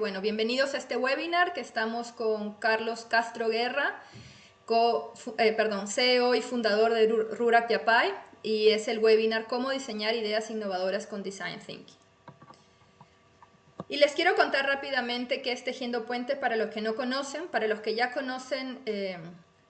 bueno, bienvenidos a este webinar que estamos con Carlos Castro Guerra, CEO y fundador de Rurac Yapay, y es el webinar Cómo diseñar ideas innovadoras con Design Thinking. Y les quiero contar rápidamente qué es Tejiendo Puentes para los que no conocen. Para los que ya conocen,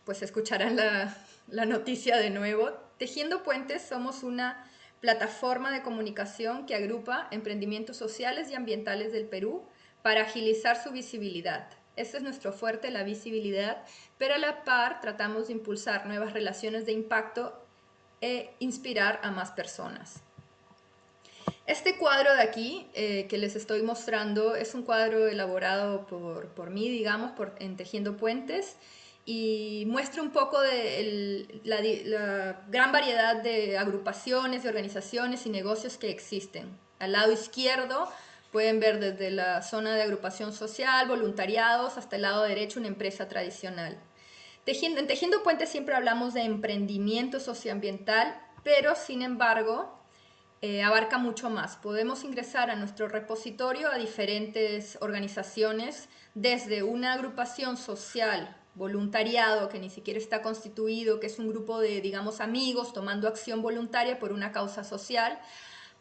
pues escucharán la noticia de nuevo. Tejiendo Puentes somos una plataforma de comunicación que agrupa emprendimientos sociales y ambientales del Perú para agilizar su visibilidad. Ese es nuestro fuerte, la visibilidad, pero a la par tratamos de impulsar nuevas relaciones de impacto e inspirar a más personas. Este cuadro de aquí que les estoy mostrando es un cuadro elaborado por mí, digamos, en Tejiendo Puentes, y muestra un poco de la gran variedad de agrupaciones, de organizaciones y negocios que existen. Al lado izquierdo pueden ver desde la zona de agrupación social, voluntariados, hasta el lado derecho una empresa tradicional. En Tejiendo Puentes siempre hablamos de emprendimiento socioambiental, pero sin embargo abarca mucho más. Podemos ingresar a nuestro repositorio a diferentes organizaciones, desde una agrupación social, voluntariado, que ni siquiera está constituido, que es un grupo de, digamos, amigos tomando acción voluntaria por una causa social,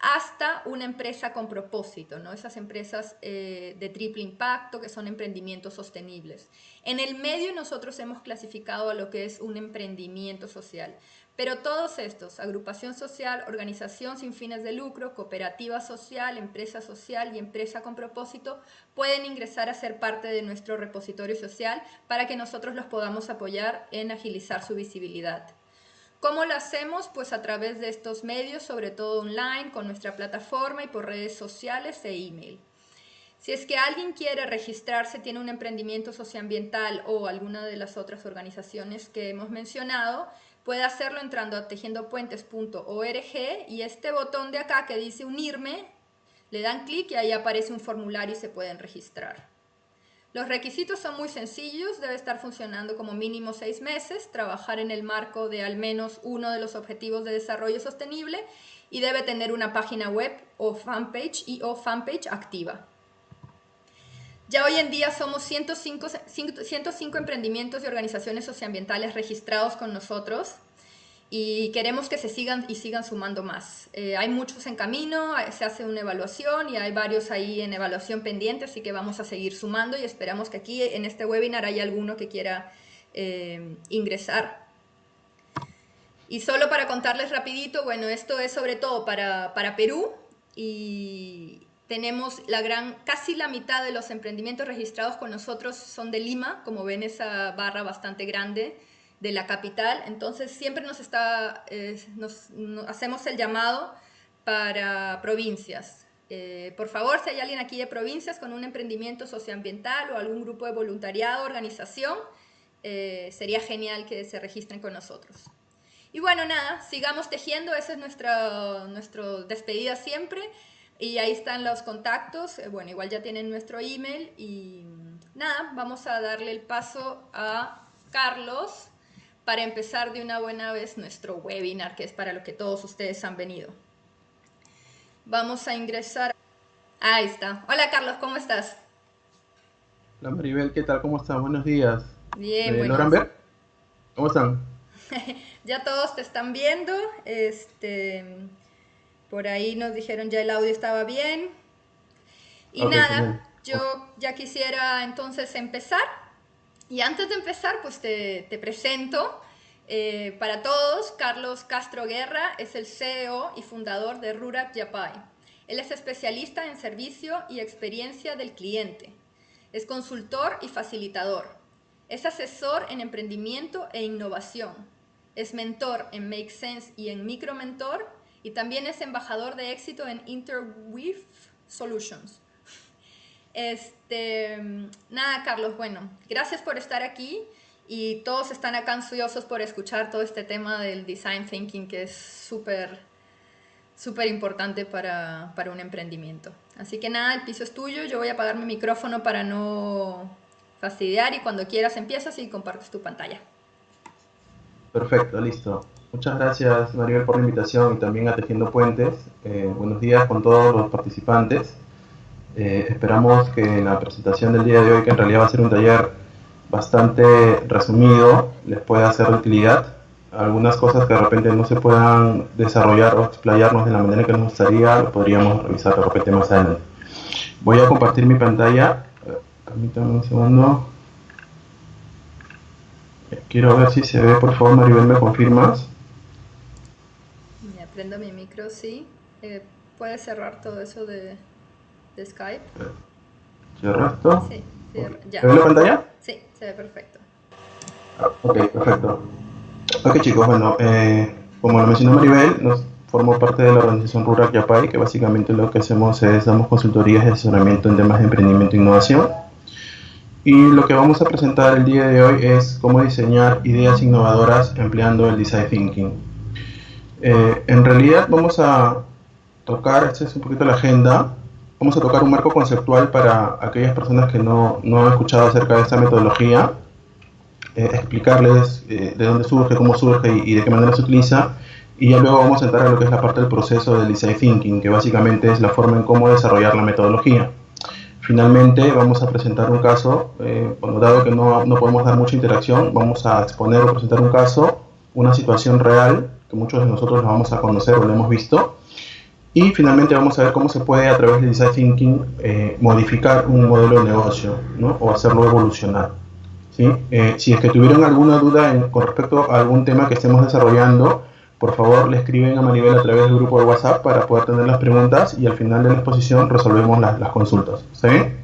hasta una empresa con propósito, ¿no? Esas empresas de triple impacto que son emprendimientos sostenibles. En el medio nosotros hemos clasificado a lo que es un emprendimiento social. Pero todos estos, agrupación social, organización sin fines de lucro, cooperativa social, empresa social y empresa con propósito, pueden ingresar a ser parte de nuestro repositorio social para que nosotros los podamos apoyar en agilizar su visibilidad. ¿Cómo lo hacemos? Pues a través de estos medios, sobre todo online, con nuestra plataforma y por redes sociales e email. Si es que alguien quiere registrarse, tiene un emprendimiento socioambiental o alguna de las otras organizaciones que hemos mencionado, puede hacerlo entrando a tejiendopuentes.org y este botón de acá que dice unirme, le dan clic y ahí aparece un formulario y se pueden registrar. Los requisitos son muy sencillos, debe estar funcionando como mínimo 6 meses, trabajar en el marco de al menos uno de los objetivos de desarrollo sostenible y debe tener una página web o fanpage activa. Ya hoy en día somos 105 emprendimientos y organizaciones socioambientales registrados con nosotros y queremos que se sigan sumando más. Hay muchos en camino, se hace una evaluación y hay varios ahí en evaluación pendiente, así que vamos a seguir sumando y esperamos que aquí en este webinar haya alguno que quiera ingresar. Y solo para contarles rapidito, bueno, esto es sobre todo para Perú y tenemos casi la mitad de los emprendimientos registrados con nosotros son de Lima, como ven esa barra bastante grande de la capital. Entonces siempre hacemos el llamado para provincias. Por favor, si hay alguien aquí de provincias con un emprendimiento socioambiental o algún grupo de voluntariado, organización, sería genial que se registren con nosotros. Y bueno, nada, sigamos tejiendo, esa es nuestra despedida siempre. Y ahí están los contactos, bueno, igual ya tienen nuestro email y nada, vamos a darle el paso a Carlos para empezar de una buena vez nuestro webinar, que es para lo que todos ustedes han venido. Vamos a ingresar. Ahí está. Hola Carlos, ¿cómo estás? Hola Maribel, ¿qué tal? ¿Cómo están? Buenos días. Bien, ¿Me logran buenos. ver? ¿Cómo están? Ya todos te están viendo. Por ahí nos dijeron ya el audio estaba bien. Y Ok, genial. nada, yo ya quisiera entonces empezar. Y antes de empezar, pues te presento. Para todos, Carlos Castro Guerra es el CEO y fundador de Rurac Yapay. Él es especialista en servicio y experiencia del cliente. Es consultor y facilitador. Es asesor en emprendimiento e innovación. Es mentor en Make Sense y en Micromentor. Y también es embajador de éxito en Interweave Solutions. Nada, Carlos, bueno, gracias por estar aquí y todos están acá ansiosos por escuchar todo este tema del design thinking que es súper importante para un emprendimiento. Así que nada, el piso es tuyo, yo voy a apagar mi micrófono para no fastidiar y cuando quieras empiezas y compartes tu pantalla. Perfecto, listo. Muchas gracias Maribel por la invitación y también a Tejiendo Puentes. Buenos días con todos los participantes. Esperamos que en la presentación del día de hoy, que en realidad va a ser un taller bastante resumido, les pueda ser de utilidad. Algunas cosas que de repente no se puedan desarrollar o explayarnos de la manera que nos gustaría, lo podríamos revisar de repente más adelante. Voy a compartir mi pantalla. Permítanme un segundo. Quiero ver si se ve, por favor, Maribel, ¿me confirmas? Me prendo mi micro, sí. ¿Puedes cerrar todo eso de Skype? ¿Cierro esto? Sí, cierra. Ya. ¿Se ve la pantalla? Sí, se ve perfecto. Ok, perfecto. Ok, chicos, bueno, como lo mencionó Maribel, formo parte de la organización Rurac Yapay, que básicamente lo que hacemos es damos consultorías y asesoramiento en temas de emprendimiento e innovación. Y lo que vamos a presentar el día de hoy es cómo diseñar ideas innovadoras empleando el Design Thinking. En realidad vamos a tocar, esta es un poquito la agenda, vamos a tocar un marco conceptual para aquellas personas que no han escuchado acerca de esta metodología, explicarles de dónde surge, cómo surge y de qué manera se utiliza, y ya luego vamos a entrar a lo que es la parte del proceso del Design Thinking, que básicamente es la forma en cómo desarrollar la metodología. Finalmente vamos a presentar un caso, dado que no podemos dar mucha interacción, vamos a exponer o presentar un caso, una situación real, que muchos de nosotros lo vamos a conocer o lo hemos visto, y finalmente vamos a ver cómo se puede a través del Design Thinking modificar un modelo de negocio, ¿no? O hacerlo evolucionar, ¿sí? Si es que tuvieron alguna duda con respecto a algún tema que estemos desarrollando, por favor le escriben a Maribel a través del grupo de WhatsApp para poder tener las preguntas y al final de la exposición resolvemos las consultas. ¿Está bien?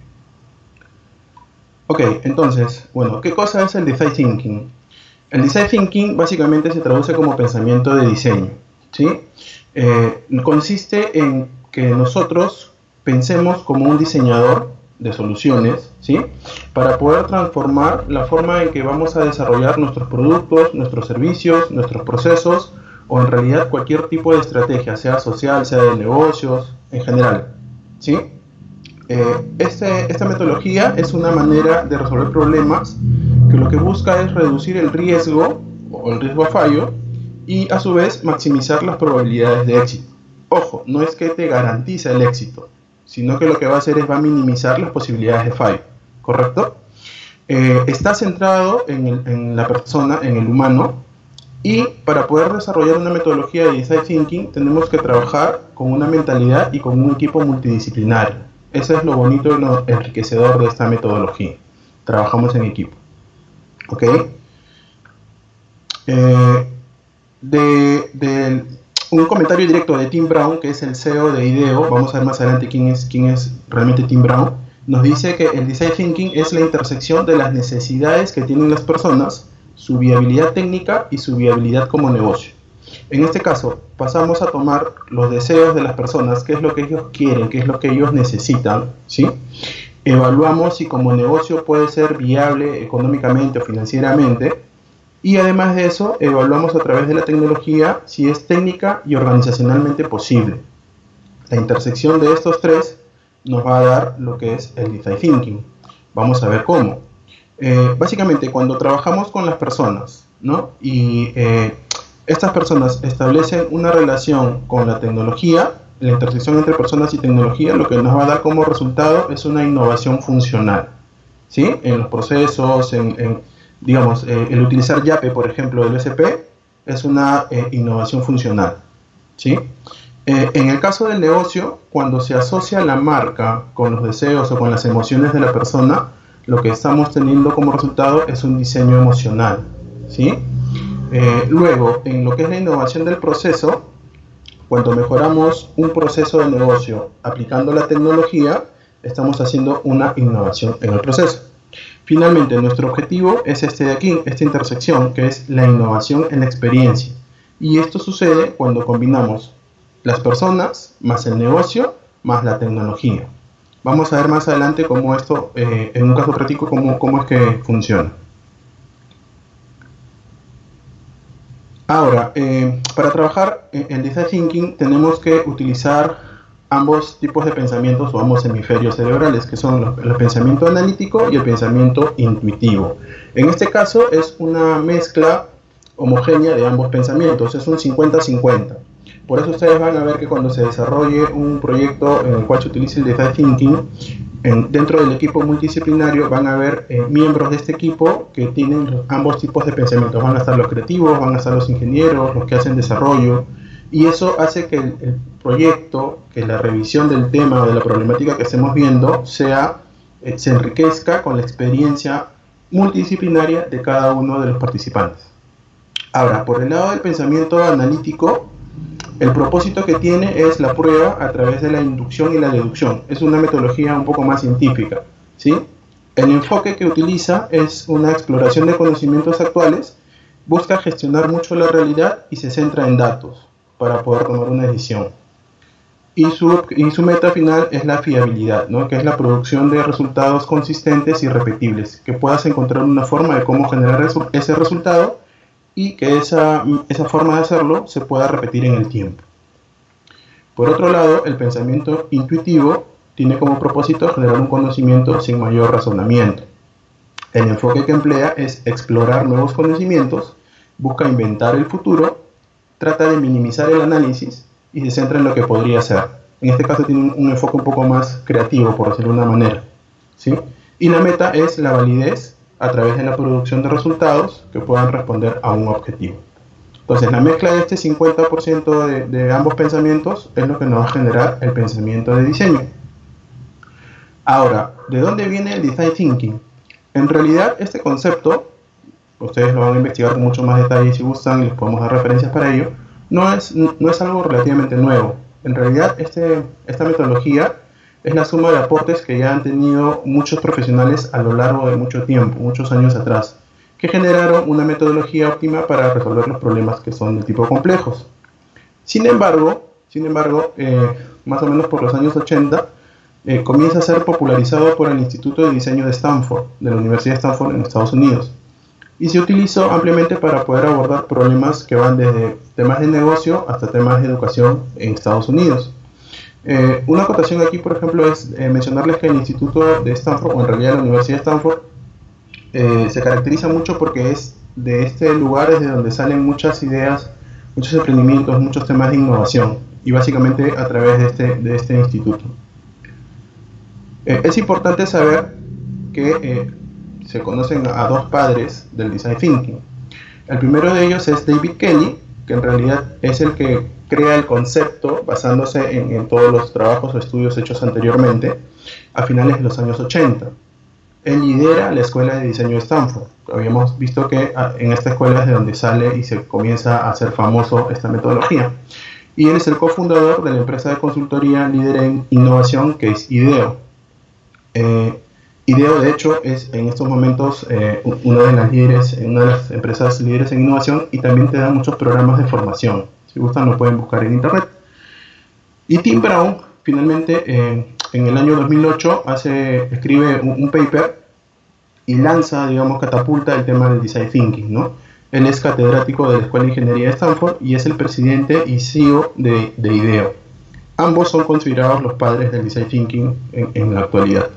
Ok, entonces, bueno, ¿qué cosa es el Design Thinking? El Design Thinking básicamente se traduce como pensamiento de diseño, ¿sí? Consiste en que nosotros pensemos como un diseñador de soluciones, ¿sí? Para poder transformar la forma en que vamos a desarrollar nuestros productos, nuestros servicios, nuestros procesos, o en realidad cualquier tipo de estrategia, sea social, sea de negocios, en general, ¿sí? Esta metodología es una manera de resolver problemas que lo que busca es reducir el riesgo o el riesgo a fallo y a su vez maximizar las probabilidades de éxito. Ojo, no es que te garantiza el éxito, sino que lo que va a hacer es va a minimizar las posibilidades de fallo, ¿correcto? Está centrado en la persona, en el humano, y para poder desarrollar una metodología de Design Thinking tenemos que trabajar con una mentalidad y con un equipo multidisciplinario. Eso es lo bonito y lo enriquecedor de esta metodología. Trabajamos en equipo. ¿Ok? Un comentario directo de Tim Brown, que es el CEO de IDEO, vamos a ver más adelante quién es realmente Tim Brown, nos dice que el Design Thinking es la intersección de las necesidades que tienen las personas, su viabilidad técnica y su viabilidad como negocio. En este caso, pasamos a tomar los deseos de las personas, qué es lo que ellos quieren, qué es lo que ellos necesitan, ¿sí? Evaluamos si como negocio puede ser viable económicamente o financieramente, y además de eso, evaluamos a través de la tecnología si es técnica y organizacionalmente posible. La intersección de estos tres nos va a dar lo que es el Design Thinking. Vamos a ver cómo. Básicamente, cuando trabajamos con las personas, ¿no? Y estas personas establecen una relación con la tecnología, la intersección entre personas y tecnología, lo que nos va a dar como resultado es una innovación funcional, ¿sí? En los procesos, digamos, el utilizar Yape, por ejemplo, del SP, es una innovación funcional, ¿sí? En el caso del negocio, cuando se asocia la marca con los deseos o con las emociones de la persona, lo que estamos teniendo como resultado es un diseño emocional, ¿sí? Luego, en lo que es la innovación del proceso, cuando mejoramos un proceso de negocio aplicando la tecnología, estamos haciendo una innovación en el proceso. Finalmente, nuestro objetivo es este de aquí, esta intersección, que es la innovación en la experiencia. Y esto sucede cuando combinamos las personas, más el negocio, más la tecnología. Vamos a ver más adelante cómo esto, en un caso práctico, cómo es que funciona. Ahora, para trabajar en Design Thinking tenemos que utilizar ambos tipos de pensamientos o ambos hemisferios cerebrales, que son el pensamiento analítico y el pensamiento intuitivo. En este caso es una mezcla homogénea de ambos pensamientos, es un 50-50. Por eso ustedes van a ver que cuando se desarrolle un proyecto en el cual se utilice el Design Thinking, dentro del equipo multidisciplinario van a haber miembros de este equipo que tienen ambos tipos de pensamientos. Van a estar los creativos, van a estar los ingenieros, los que hacen desarrollo, y eso hace que el proyecto, que la revisión del tema o de la problemática que estemos viendo se enriquezca con la experiencia multidisciplinaria de cada uno de los participantes. Ahora, por el lado del pensamiento analítico, el propósito que tiene es la prueba a través de la inducción y la deducción. Es una metodología un poco más científica, ¿sí? El enfoque que utiliza es una exploración de conocimientos actuales, busca gestionar mucho la realidad y se centra en datos para poder tomar una decisión. Y su meta final es la fiabilidad, ¿no? Que es la producción de resultados consistentes y repetibles, que puedas encontrar una forma de cómo generar ese resultado y que esa forma de hacerlo se pueda repetir en el tiempo. Por otro lado, el pensamiento intuitivo tiene como propósito generar un conocimiento sin mayor razonamiento. El enfoque que emplea es explorar nuevos conocimientos, busca inventar el futuro, trata de minimizar el análisis y se centra en lo que podría ser. En este caso tiene un enfoque un poco más creativo, por decirlo de una manera, ¿sí? Y la meta es la validez a través de la producción de resultados que puedan responder a un objetivo. Entonces, la mezcla de este 50% de ambos pensamientos es lo que nos va a generar el pensamiento de diseño. Ahora, ¿de dónde viene el Design Thinking? En realidad, este concepto, ustedes lo van a investigar con mucho más detalle si gustan y les podemos dar referencias para ello, no es algo relativamente nuevo. En realidad, esta metodología es la suma de aportes que ya han tenido muchos profesionales a lo largo de mucho tiempo, muchos años atrás, que generaron una metodología óptima para resolver los problemas que son de tipo complejos. Sin embargo, más o menos por los años 80, comienza a ser popularizado por el Instituto de Diseño de Stanford, de la Universidad de Stanford en Estados Unidos, y se utilizó ampliamente para poder abordar problemas que van desde temas de negocio hasta temas de educación en Estados Unidos. Una acotación aquí, por ejemplo, es mencionarles que el Instituto de Stanford, o en realidad la Universidad de Stanford, se caracteriza mucho porque es de este lugar desde donde salen muchas ideas, muchos emprendimientos, muchos temas de innovación, y básicamente a través de este instituto. Es importante saber que se conocen a dos padres del Design Thinking. El primero de ellos es David Kelley, que en realidad es el que crea el concepto basándose en todos los trabajos o estudios hechos anteriormente a finales de los años 80. Él lidera la escuela de diseño de Stanford. Habíamos visto que en esta escuela es de donde sale y se comienza a hacer famoso esta metodología. Y él es el cofundador de la empresa de consultoría líder en innovación que es IDEO. IDEO, de hecho, es en estos momentos una de las empresas líderes en innovación y también te da muchos programas de formación. Si gustan, lo pueden buscar en internet. Y Tim Brown, finalmente, en el año 2008, escribe un paper y lanza, catapulta el tema del Design Thinking, ¿no? Él es catedrático de la Escuela de Ingeniería de Stanford y es el presidente y CEO de IDEO. Ambos son considerados los padres del Design Thinking en la actualidad.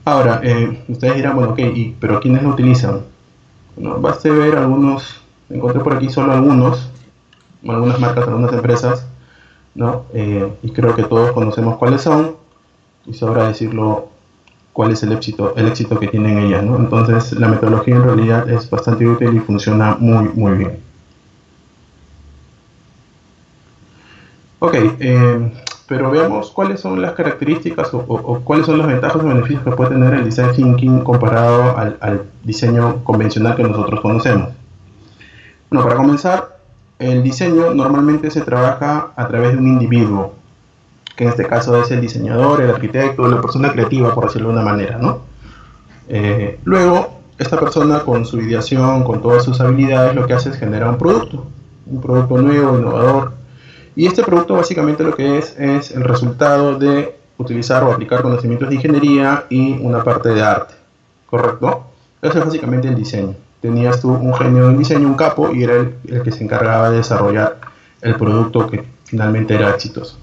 Ahora, ustedes dirán, bueno, ok, ¿pero quiénes lo utilizan? Bueno, basta ver algunos, encontré por aquí solo algunas marcas, algunas empresas, ¿no? Y creo que todos conocemos cuáles son, y sobra decirlo cuál es el éxito que tienen ellas, ¿no? Entonces, la metodología en realidad es bastante útil y funciona muy, muy bien. Ok, pero veamos cuáles son las características o cuáles son las ventajas o beneficios que puede tener el Design Thinking comparado al diseño convencional que nosotros conocemos. Bueno, para comenzar, el diseño normalmente se trabaja a través de un individuo, que en este caso es el diseñador, el arquitecto, la persona creativa, por decirlo de una manera, ¿no? Luego, esta persona con su ideación, con todas sus habilidades, lo que hace es generar un producto nuevo, innovador. Y este producto básicamente lo que es el resultado de utilizar o aplicar conocimientos de ingeniería y una parte de arte, ¿correcto? Eso es básicamente el diseño. Tenías tú un genio del diseño, un capo, y era el que se encargaba de desarrollar el producto que finalmente era exitoso.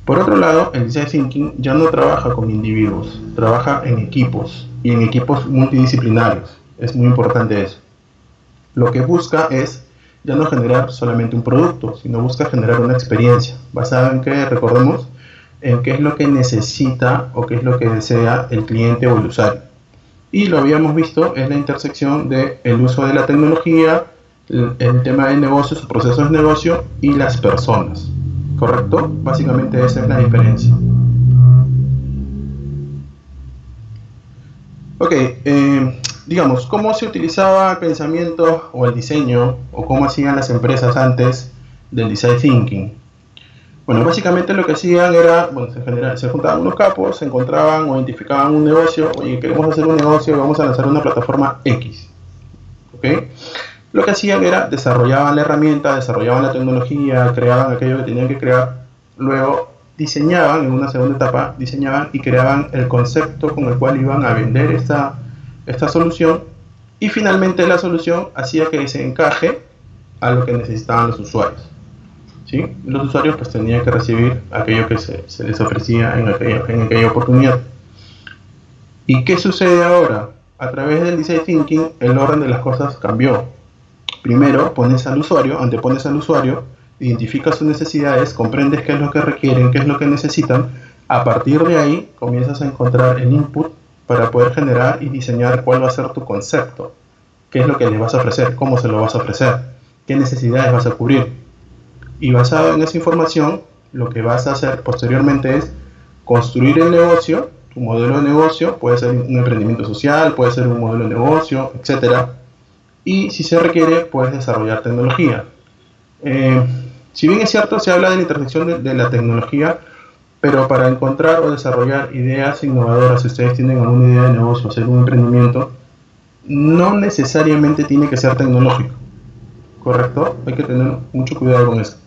Por otro lado, el Design Thinking ya no trabaja con individuos, trabaja en equipos y en equipos multidisciplinarios. Es muy importante eso. Lo que busca es ya no generar solamente un producto, sino busca generar una experiencia, basada en que, recordemos, en qué es lo que necesita o qué es lo que desea el cliente o el usuario. Y lo habíamos visto en la intersección del uso de la tecnología, el tema de negocios, procesos de negocio y las personas. ¿Correcto? Básicamente esa es la diferencia. Ok, digamos, ¿cómo se utilizaba el pensamiento o el diseño o cómo hacían las empresas antes del Design Thinking? Bueno, básicamente lo que hacían era, bueno, se juntaban unos capos, se encontraban o identificaban un negocio, oye, queremos hacer un negocio y vamos a lanzar una plataforma X. ¿Ok? Lo que hacían era, desarrollaban la herramienta, desarrollaban la tecnología, creaban aquello que tenían que crear, luego diseñaban, en una segunda etapa, diseñaban y creaban el concepto con el cual iban a vender esta solución, y finalmente la solución hacía que se encaje a lo que necesitaban los usuarios. ¿Sí? Los usuarios pues tenían que recibir aquello que se les ofrecía en aquella oportunidad. ¿Y qué sucede ahora? A través del Design Thinking el orden de las cosas cambió. Primero antepones al usuario, identificas sus necesidades, comprendes qué es lo que requieren, qué es lo que necesitan. A partir de ahí comienzas a encontrar el input para poder generar y diseñar cuál va a ser tu concepto, qué es lo que les vas a ofrecer, cómo se lo vas a ofrecer, qué necesidades vas a cubrir. Y basado en esa información, lo que vas a hacer posteriormente es construir el negocio, tu modelo de negocio, puede ser un emprendimiento social, puede ser un modelo de negocio, etc. Y si se requiere, puedes desarrollar tecnología. Si bien es cierto, se habla de la intersección de la tecnología, pero para encontrar o desarrollar ideas innovadoras, si ustedes tienen alguna idea de negocio, hacer un emprendimiento, no necesariamente tiene que ser tecnológico, ¿correcto? Hay que tener mucho cuidado con eso.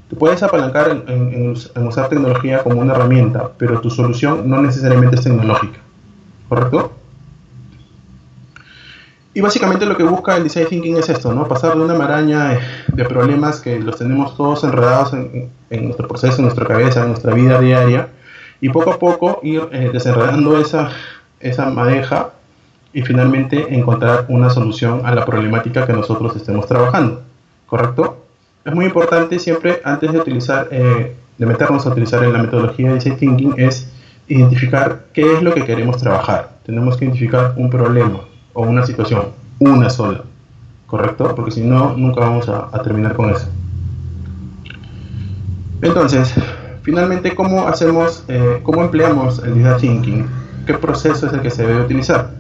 Tú puedes apalancar en usar tecnología como una herramienta, pero tu solución no necesariamente es tecnológica, ¿correcto? Y básicamente lo que busca el Design Thinking es esto, ¿no? Pasar de una maraña de problemas que los tenemos todos enredados en nuestro proceso, en nuestra cabeza, en nuestra vida diaria, y poco a poco ir desenredando esa madeja y finalmente encontrar una solución a la problemática que nosotros estemos trabajando, ¿correcto? Es muy importante siempre, antes de meternos a utilizar en la metodología de Design Thinking, es identificar qué es lo que queremos trabajar. Tenemos que identificar un problema o una situación, una sola, ¿correcto? Porque si no, nunca vamos a terminar con eso. Entonces, finalmente, ¿cómo empleamos el Design Thinking? ¿Qué proceso es el que se debe utilizar?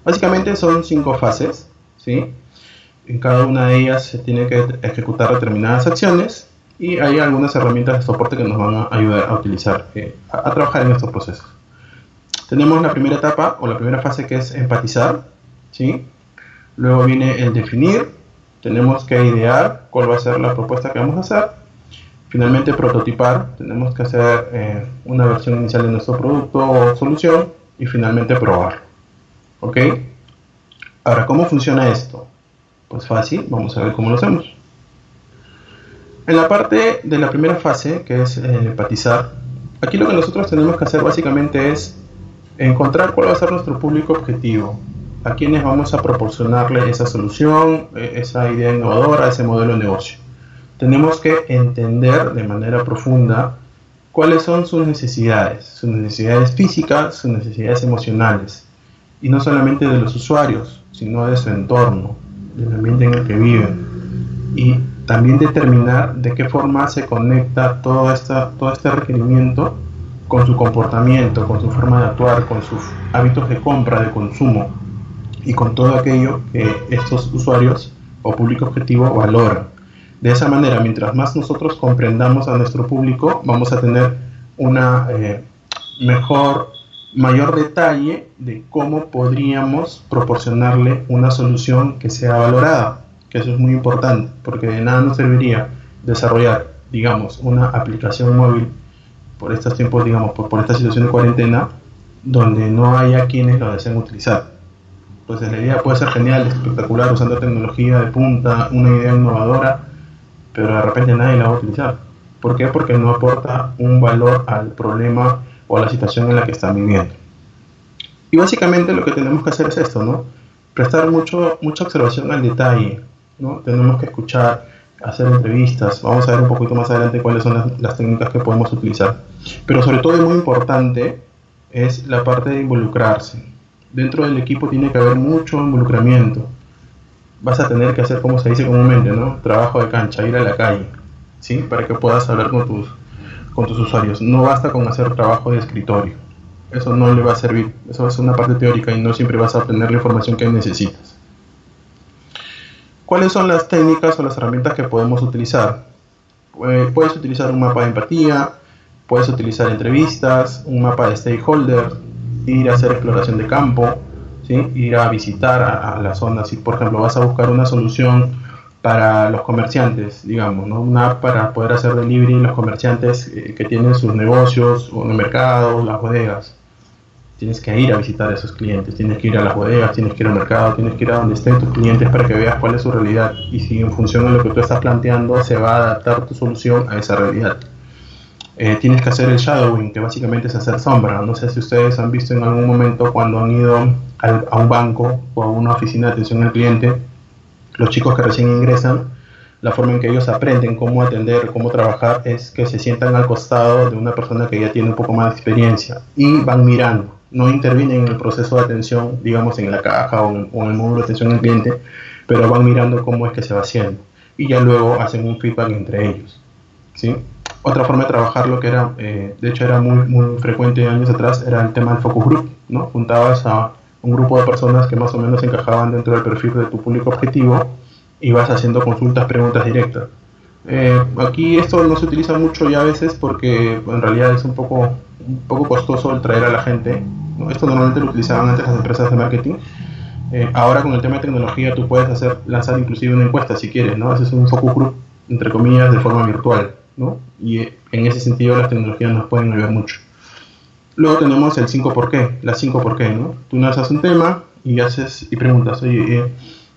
Básicamente son 5 fases, ¿sí? En cada una de ellas se tiene que ejecutar determinadas acciones y hay algunas herramientas de soporte que nos van a ayudar a utilizar, a trabajar en estos procesos. Tenemos la primera etapa o la primera fase, que es empatizar, ¿sí? Luego viene el definir, tenemos que idear cuál va a ser la propuesta que vamos a hacer. Finalmente prototipar, tenemos que hacer una versión inicial de nuestro producto o solución y finalmente probar. ¿Ok? Ahora, ¿cómo funciona esto? Pues fácil, vamos a ver cómo lo hacemos. En la parte de la primera fase, que es empatizar, aquí lo que nosotros tenemos que hacer básicamente es encontrar cuál va a ser nuestro público objetivo, a quienes vamos a proporcionarle esa solución, esa idea innovadora, ese modelo de negocio. Tenemos que entender de manera profunda cuáles son sus necesidades físicas, sus necesidades emocionales, y no solamente de los usuarios, sino de su entorno, del ambiente en el que viven, y también determinar de qué forma se conecta todo este requerimiento con su comportamiento, con su forma de actuar, con sus hábitos de compra, de consumo, y con todo aquello que estos usuarios o público objetivo valoran. De esa manera, mientras más nosotros comprendamos a nuestro público, vamos a tener una mayor detalle de cómo podríamos proporcionarle una solución que sea valorada, que eso es muy importante, porque de nada nos serviría desarrollar, digamos, una aplicación móvil por estos tiempos, digamos, por esta situación de cuarentena, donde no haya quienes lo deseen utilizar. Entonces la idea puede ser genial, espectacular, usando tecnología de punta, una idea innovadora, pero de repente nadie la va a utilizar. ¿Por qué? Porque no aporta un valor al problema o a la situación en la que están viviendo. Y básicamente lo que tenemos que hacer es esto, ¿no? Prestar mucha observación al detalle, ¿no? Tenemos que escuchar, hacer entrevistas. Vamos a ver un poquito más adelante cuáles son las técnicas que podemos utilizar. Pero sobre todo, y muy importante, es la parte de involucrarse. Dentro del equipo tiene que haber mucho involucramiento. Vas a tener que hacer, como se dice comúnmente, ¿no? Trabajo de cancha, ir a la calle, ¿sí? Para que puedas hablar con tus usuarios. No basta con hacer trabajo de escritorio. Eso no le va a servir. Eso es una parte teórica y no siempre vas a obtener la información que necesitas. ¿Cuáles son las técnicas o las herramientas que podemos utilizar? Puedes utilizar un mapa de empatía, puedes utilizar entrevistas, un mapa de stakeholders, ir a hacer exploración de campo, ¿sí? Ir a visitar a la zona. Si, por ejemplo, vas a buscar una solución para los comerciantes, digamos, ¿no? Una app para poder hacer delivery en los comerciantes que tienen sus negocios o en el mercado, las bodegas. Tienes que ir a visitar a esos clientes, tienes que ir a las bodegas, tienes que ir al mercado, tienes que ir a donde estén tus clientes para que veas cuál es su realidad y si en función de lo que tú estás planteando se va a adaptar tu solución a esa realidad. Tienes que hacer el shadowing, que básicamente es hacer sombra. No sé si ustedes han visto en algún momento cuando han ido a un banco o a una oficina de atención al cliente, los chicos que recién ingresan, la forma en que ellos aprenden cómo atender, cómo trabajar, es que se sientan al costado de una persona que ya tiene un poco más de experiencia y van mirando. No intervienen en el proceso de atención, digamos, en la caja o en el módulo de atención al cliente, pero van mirando cómo es que se va haciendo. Y ya luego hacen un feedback entre ellos, ¿sí? Otra forma de trabajarlo que era, de hecho era muy frecuente años atrás, era el tema del focus group, ¿no? Juntabas a un grupo de personas que más o menos encajaban dentro del perfil de tu público objetivo y vas haciendo consultas, preguntas directas. Aquí esto no se utiliza mucho ya a veces porque en realidad es un poco costoso el traer a la gente, ¿no? Esto normalmente lo utilizaban antes las empresas de marketing. Ahora con el tema de tecnología tú puedes lanzar inclusive una encuesta si quieres, ¿no? Haces un focus group, entre comillas, de forma virtual, ¿no? Y en ese sentido las tecnologías nos pueden ayudar mucho. Luego tenemos el 5 por qué, las 5 por qué, ¿no? Tú lanzas un tema y preguntas, oye,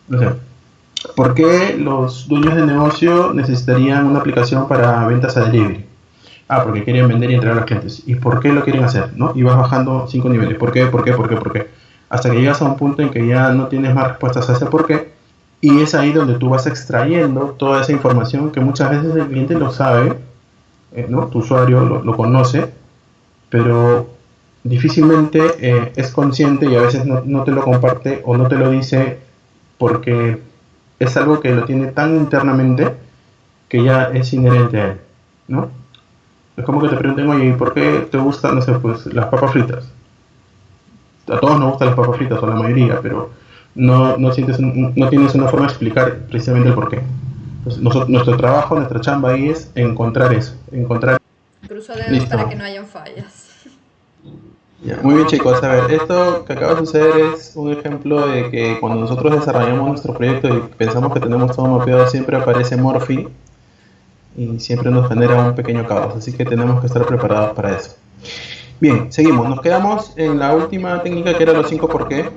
no sé, ¿por qué los dueños de negocio necesitarían una aplicación para ventas a delivery? Ah, porque quieren vender y entregar a los clientes. ¿Y por qué lo quieren hacer? ¿No? Y vas bajando 5 niveles. ¿Por qué? ¿Por qué? ¿Por qué? ¿Por qué? Hasta que llegas a un punto en que ya no tienes más respuestas a ese por qué. Y es ahí donde tú vas extrayendo toda esa información que muchas veces el cliente lo sabe, ¿no? Tu usuario lo conoce, pero difícilmente es consciente y a veces no te lo comparte o no te lo dice porque es algo que lo tiene tan internamente que ya es inherente a él, ¿no? Es como que te pregunten, oye, ¿por qué te gustan, no sé, pues las papas fritas? A todos nos gustan las papas fritas, o la mayoría, pero no tienes una forma de explicar precisamente el por qué. Entonces, nuestro trabajo, nuestra chamba ahí es encontrar eso, Cruzo dedos para que no hayan fallas. Ya, muy bien, chicos, a ver, esto que acaba de suceder es un ejemplo de que cuando nosotros desarrollamos nuestro proyecto y pensamos que tenemos todo mapeado, siempre aparece Morphy y siempre nos genera un pequeño caos, así que tenemos que estar preparados para eso. Bien, seguimos, nos quedamos en la última técnica que era los 5 por qué.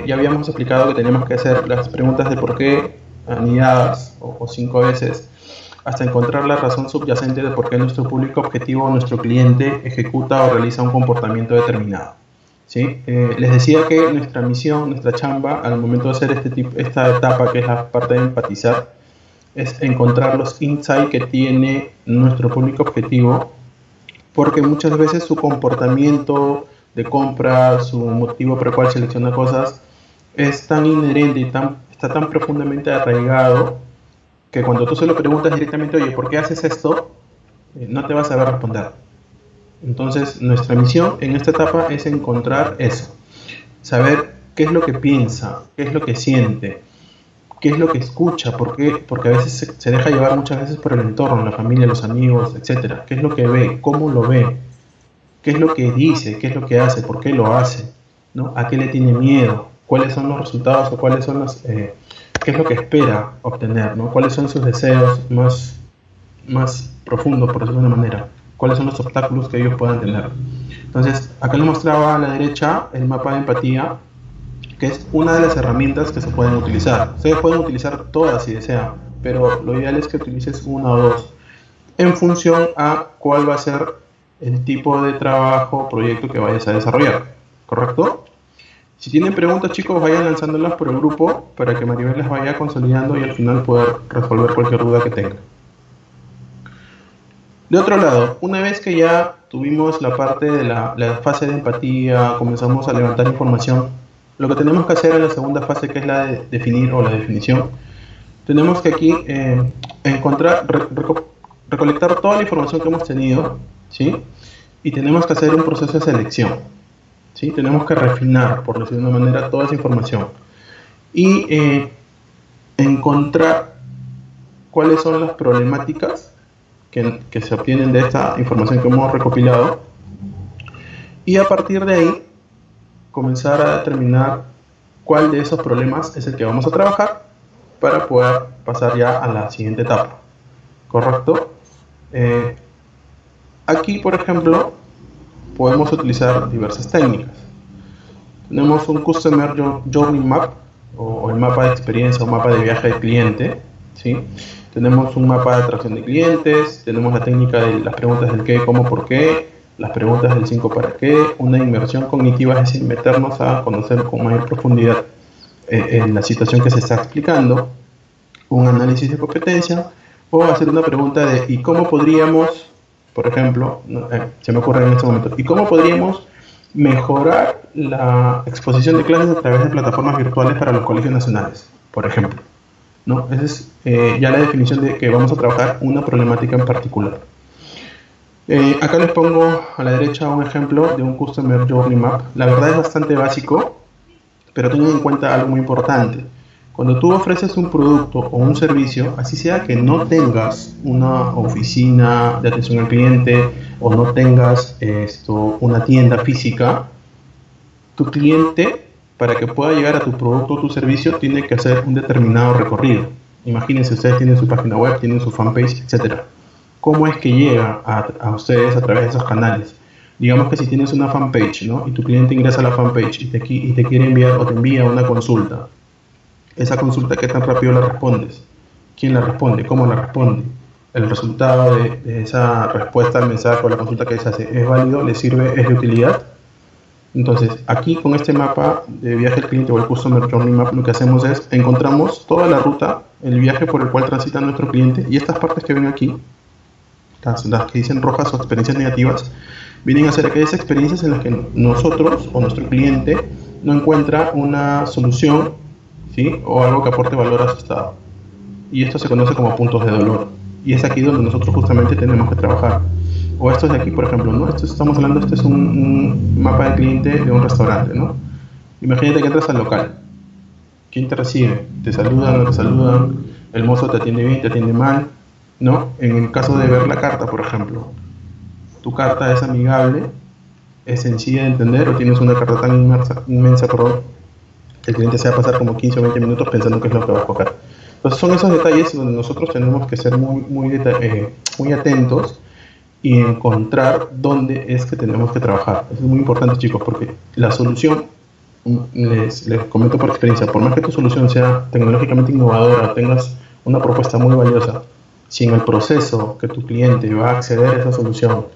Ya habíamos explicado que teníamos que hacer las preguntas de por qué anidadas o 5 veces hasta encontrar la razón subyacente de por qué nuestro público objetivo o nuestro cliente ejecuta o realiza un comportamiento determinado, ¿sí? Les decía que nuestra misión, nuestra chamba al momento de hacer esta etapa que es la parte de empatizar es encontrar los insights que tiene nuestro público objetivo, porque muchas veces su comportamiento de compra, su motivo por el cual selecciona cosas, es tan inherente y está tan profundamente arraigado que cuando tú se lo preguntas directamente, oye, ¿por qué haces esto? No te vas a saber responder. Entonces, nuestra misión en esta etapa es encontrar eso, saber qué es lo que piensa, qué es lo que siente, qué es lo que escucha, porque a veces se deja llevar muchas veces por el entorno, la familia, los amigos, etcétera. ¿Qué es lo que ve? ¿Cómo lo ve? ¿Qué es lo que dice? ¿Qué es lo que hace? ¿Por qué lo hace? ¿No? ¿A qué le tiene miedo? ¿Cuáles son los resultados o cuáles son qué es lo que espera obtener? ¿No? ¿Cuáles son sus deseos más profundos, por decirlo de una manera? ¿Cuáles son los obstáculos que ellos puedan tener? Entonces, acá les mostraba a la derecha el mapa de empatía, que es una de las herramientas que se pueden utilizar. Ustedes pueden utilizar todas si desean, pero lo ideal es que utilices una o dos, en función a cuál va a ser el tipo de trabajo o proyecto que vayas a desarrollar, ¿correcto? Si tienen preguntas, chicos, vayan lanzándolas por el grupo para que Maribel las vaya consolidando y al final poder resolver cualquier duda que tenga. De otro lado, una vez que ya tuvimos la parte de la fase de empatía, comenzamos a levantar información, lo que tenemos que hacer en la segunda fase, que es la de definir o la definición, tenemos que aquí encontrar, recolectar toda la información que hemos tenido, ¿sí? Y tenemos que hacer un proceso de selección, ¿sí? Tenemos que refinar, por decirlo de una manera, toda esa información y encontrar cuáles son las problemáticas que se obtienen de esta información que hemos recopilado y a partir de ahí comenzar a determinar cuál de esos problemas es el que vamos a trabajar para poder pasar ya a la siguiente etapa, ¿correcto? Aquí, por ejemplo, podemos utilizar diversas técnicas. Tenemos un Customer Journey Map, o el mapa de experiencia o mapa de viaje del cliente, ¿sí? Tenemos un mapa de atracción de clientes, tenemos la técnica de las preguntas del qué, cómo, por qué, las preguntas del 5 para qué, una inmersión cognitiva, es decir, meternos a conocer con mayor profundidad en la situación que se está explicando, un análisis de competencia, o hacer una pregunta de ¿y cómo podríamos, por ejemplo, se me ocurre en este momento, ¿y cómo podríamos mejorar la exposición de clases a través de plataformas virtuales para los colegios nacionales, por ejemplo? ¿No? Esa es ya la definición de que vamos a trabajar una problemática en particular. Acá les pongo a la derecha un ejemplo de un Customer Journey Map. La verdad es bastante básico, pero tengan en cuenta algo muy importante. Cuando tú ofreces un producto o un servicio, así sea que no tengas una oficina de atención al cliente o no tengas una tienda física, tu cliente, para que pueda llegar a tu producto o tu servicio, tiene que hacer un determinado recorrido. Imagínense, ustedes tienen su página web, tienen su fanpage, etc. ¿Cómo es que llega a ustedes a través de esos canales? Digamos que si tienes una fanpage, ¿no? Y tu cliente ingresa a la fanpage y te quiere enviar o te envía una consulta. Esa consulta, ¿qué tan rápido la respondes? ¿Quién la responde? ¿Cómo la responde? ¿El resultado de esa respuesta al mensaje o la consulta que se hace es válido? ¿Le sirve? ¿Es de utilidad? Entonces, aquí con este mapa de viaje al cliente o el Customer Journey Map, lo que hacemos es encontramos toda la ruta, el viaje por el cual transita nuestro cliente, y estas partes que ven aquí, las que dicen rojas o experiencias negativas, vienen a ser aquellas experiencias en las que nosotros o nuestro cliente no encuentra una solución, ¿sí? O algo que aporte valor a su estado. Y esto se conoce como puntos de dolor. Y es aquí donde nosotros justamente tenemos que trabajar. O estos de aquí, por ejemplo, ¿no? Estamos hablando, este es un mapa de cliente de un restaurante, ¿no? Imagínate que entras al local. ¿Quién te recibe? ¿Te saludan, no te saludan? ¿El mozo te atiende bien, te atiende mal? ¿No? En el caso de ver la carta, por ejemplo, tu carta es amigable, es sencilla de entender, o tienes una carta tan inmensa, que el cliente se va a pasar como 15 o 20 minutos pensando qué es lo que va a escoger. Entonces son esos detalles donde nosotros tenemos que ser muy atentos y encontrar dónde es que tenemos que trabajar. Eso es muy importante, chicos, porque la solución, les comento por experiencia, por más que tu solución sea tecnológicamente innovadora, tengas una propuesta muy valiosa, si en el proceso que tu cliente va a acceder a esa solución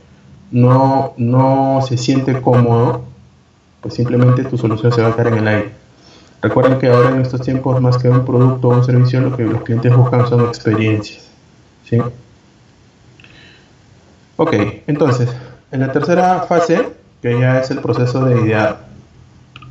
no se siente cómodo, pues simplemente tu solución se va a quedar en el aire. Recuerden que ahora en estos tiempos, más que un producto o un servicio, lo que los clientes buscan son experiencias, ¿sí? Ok, entonces, en la tercera fase, que ya es el proceso de idear,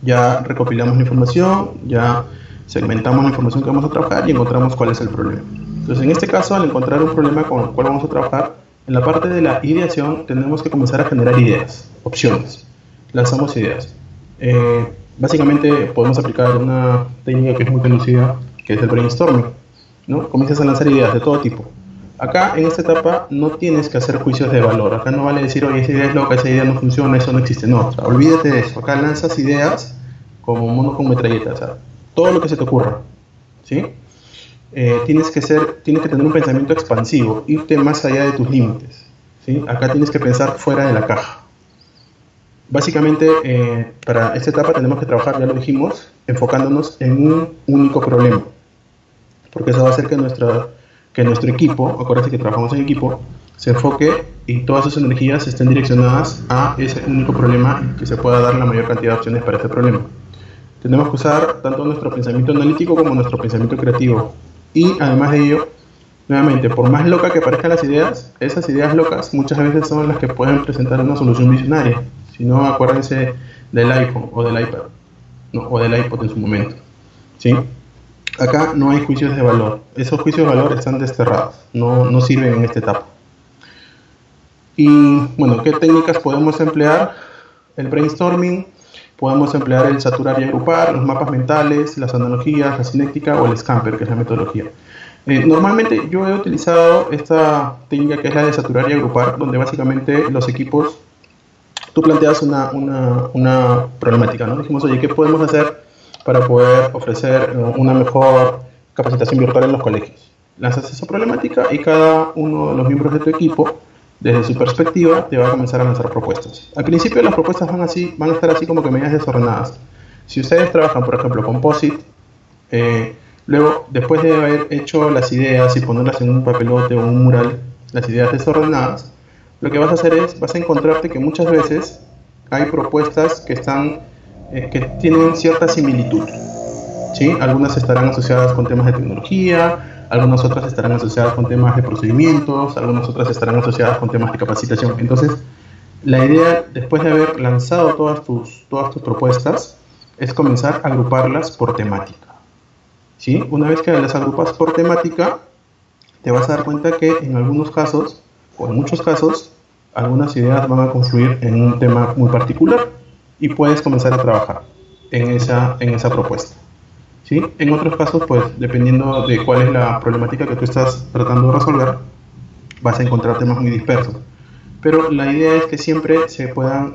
ya recopilamos la información, ya segmentamos la información que vamos a trabajar y encontramos cuál es el problema. Entonces, en este caso, al encontrar un problema con el cual vamos a trabajar, en la parte de la ideación tenemos que comenzar a generar ideas, opciones. Lanzamos ideas. Básicamente podemos aplicar una técnica que es muy conocida, que es el brainstorming, ¿no? Comienzas a lanzar ideas de todo tipo. Acá, en esta etapa, no tienes que hacer juicios de valor. Acá no vale decir, oye, esa idea es loca, esa idea no funciona, eso no existe. No, o sea, olvídate de eso. Acá lanzas ideas como mono con metralleta, o sea, todo lo que se te ocurra, ¿sí? Tienes que tener un pensamiento expansivo, irte más allá de tus límites, ¿sí? Acá tienes que pensar fuera de la caja. Básicamente, para esta etapa tenemos que trabajar, ya lo dijimos, enfocándonos en un único problema, porque eso va a hacer que nuestro equipo, acuérdense que trabajamos en equipo, se enfoque y todas sus energías estén direccionadas a ese único problema y que se pueda dar la mayor cantidad de opciones para ese problema. tenemos que usar tanto nuestro pensamiento analítico como nuestro pensamiento creativo. Y además de ello, nuevamente, por más loca que parezcan las ideas, esas ideas locas muchas veces son las que pueden presentar una solución visionaria. Si no, acuérdense del iPhone o del iPad, ¿no? O del iPod en su momento, ¿sí? Acá no hay juicios de valor. Esos juicios de valor están desterrados, no sirven en esta etapa. Y bueno, ¿qué técnicas podemos emplear? El brainstorming, podemos emplear el saturar y agrupar, los mapas mentales, las analogías, la cinética o el scamper, que es la metodología. Normalmente yo he utilizado esta técnica que es la de saturar y agrupar, donde básicamente los equipos, tú planteas una problemática, ¿no? Dijimos, oye, ¿qué podemos hacer para poder ofrecer una mejor capacitación virtual en los colegios? Lanzas esa problemática y cada uno de los miembros de tu equipo, desde su perspectiva, te va a comenzar a lanzar propuestas. Al principio las propuestas van a estar así como que medias desordenadas. Si ustedes trabajan, por ejemplo, con POSIT, luego, después de haber hecho las ideas y ponerlas en un papelote o un mural, las ideas desordenadas, lo que vas a hacer es, vas a encontrarte que muchas veces hay propuestas que tienen cierta similitud, ¿sí? Algunas estarán asociadas con temas de tecnología, algunas otras estarán asociadas con temas de procedimientos, algunas otras estarán asociadas con temas de capacitación. Entonces, la idea, después de haber lanzado todas tus propuestas, es comenzar a agruparlas por temática, ¿sí? Una vez que las agrupas por temática, te vas a dar cuenta que en algunos casos, o en muchos casos, algunas ideas van a confluir en un tema muy particular y puedes comenzar a trabajar en esa propuesta, ¿sí? En otros casos, pues, dependiendo de cuál es la problemática que tú estás tratando de resolver, vas a encontrar temas muy dispersos. Pero la idea es que siempre se puedan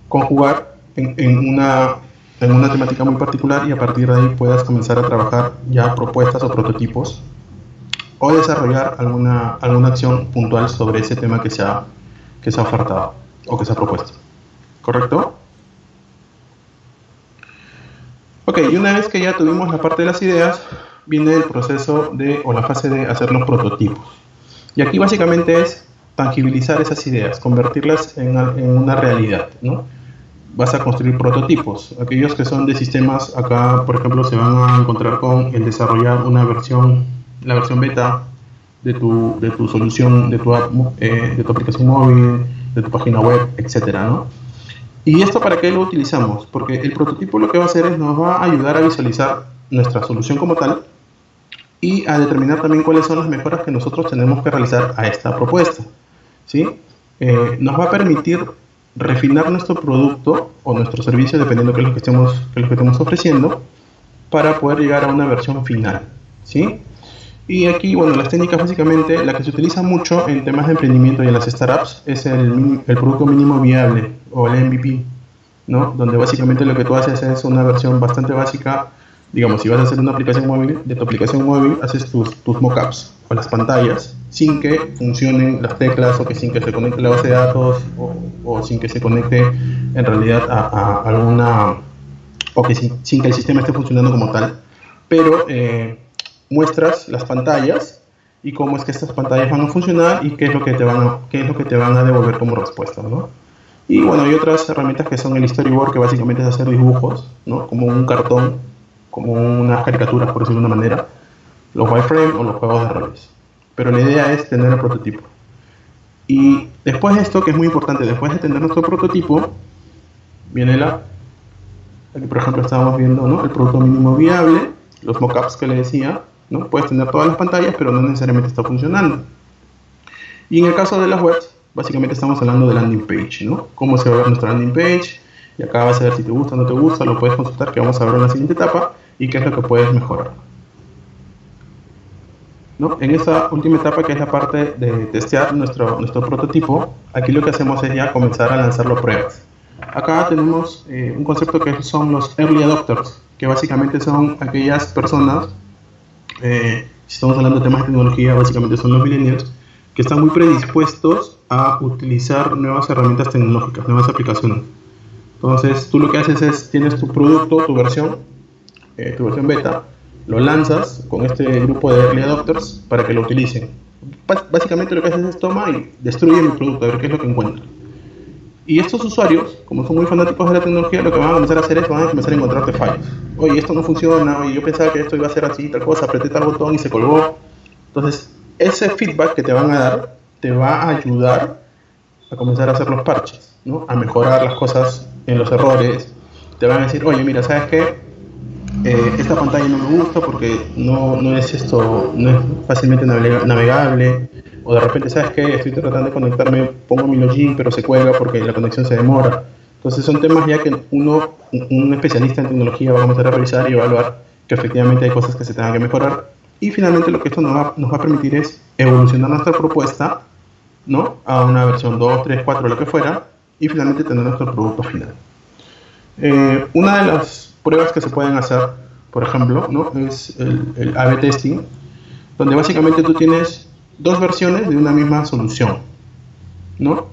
conjugar en una temática muy particular y a partir de ahí puedas comenzar a trabajar ya propuestas o prototipos o desarrollar alguna acción puntual sobre ese tema que se ha ofertado o que se ha propuesto. ¿Correcto? Ok, y una vez que ya tuvimos la parte de las ideas, viene el proceso o la fase de hacer los prototipos. Y aquí básicamente es tangibilizar esas ideas, convertirlas en una realidad, ¿no? Vas a construir prototipos. Aquellos que son de sistemas, acá, por ejemplo, se van a encontrar con el desarrollar la versión beta de tu solución, de tu aplicación móvil, de tu página web, etcétera, ¿no? ¿Y esto para qué lo utilizamos? Porque el prototipo lo que va a hacer es nos va a ayudar a visualizar nuestra solución como tal y a determinar también cuáles son las mejoras que nosotros tenemos que realizar a esta propuesta, ¿sí? Nos va a permitir refinar nuestro producto o nuestro servicio, dependiendo de qué es lo que estemos ofreciendo, para poder llegar a una versión final, ¿sí? Y aquí, bueno, las técnicas básicamente, la que se utiliza mucho en temas de emprendimiento y en las startups es el producto mínimo viable o el MVP, ¿no? Donde básicamente lo que tú haces es una versión bastante básica. Digamos, si vas a hacer una aplicación móvil, de tu aplicación móvil haces tus mockups o las pantallas sin que funcionen las teclas o que sin que se conecte la base de datos o sin que se conecte en realidad a alguna, o que sin que el sistema esté funcionando como tal, pero muestras las pantallas y cómo es que estas pantallas van a funcionar y qué es lo que te van a devolver como respuesta, ¿no? Y bueno, hay otras herramientas que son el storyboard, que básicamente es hacer dibujos, ¿no? Como un cartón, como unas caricaturas, por decirlo de una manera, los wireframe o los juegos de roles. Pero la idea es tener el prototipo. Y después de esto, que es muy importante, después de tener nuestro prototipo, viene aquí por ejemplo estábamos viendo, ¿no? El producto mínimo viable, los mockups que le decía, ¿no? Puedes tener todas las pantallas, pero no necesariamente está funcionando. Y en el caso de las webs, básicamente estamos hablando de landing page, ¿no? Cómo se va a ver nuestra landing page, y acá vas a ver si te gusta o no te gusta, lo puedes consultar, que vamos a ver en la siguiente etapa, y qué es lo que puedes mejorar, ¿no? En esa última etapa, que es la parte de testear nuestro prototipo, aquí lo que hacemos es ya comenzar a lanzarlo a pruebas. Acá tenemos un concepto que son los early adopters, que básicamente son aquellas personas, si estamos hablando de temas de tecnología, básicamente son los millennials, que están muy predispuestos a utilizar nuevas herramientas tecnológicas, nuevas aplicaciones. Entonces, tú lo que haces es, tienes tu producto, tu versión beta, lo lanzas con este grupo de early adopters para que lo utilicen. Básicamente lo que haces es toma y destruye mi producto, a ver qué es lo que encuentra. Y estos usuarios, como son muy fanáticos de la tecnología, lo que van a comenzar a hacer es van a comenzar a encontrarte fallos. Oye, esto no funciona, oye, yo pensaba que esto iba a ser así, tal cosa, apreté tal botón y se colgó. Entonces, ese feedback que te van a dar te va a ayudar a comenzar a hacer los parches, ¿no? A mejorar las cosas en los errores. Te van a decir, oye, mira, ¿sabes qué? Esta pantalla no me gusta porque no es fácilmente navegable, o de repente, ¿sabes qué? Estoy tratando de conectarme, pongo mi login, pero se cuelga porque la conexión se demora. Entonces son temas ya que un especialista en tecnología va a comenzar a revisar y evaluar que efectivamente hay cosas que se tengan que mejorar. Y finalmente lo que esto nos va a permitir es evolucionar nuestra propuesta, ¿no? A una versión 2, 3, 4, lo que fuera, y finalmente tener nuestro producto final. Una de las pruebas que se pueden hacer, por ejemplo, ¿no? Es el A/B testing, donde básicamente tú tienes dos versiones de una misma solución, ¿no?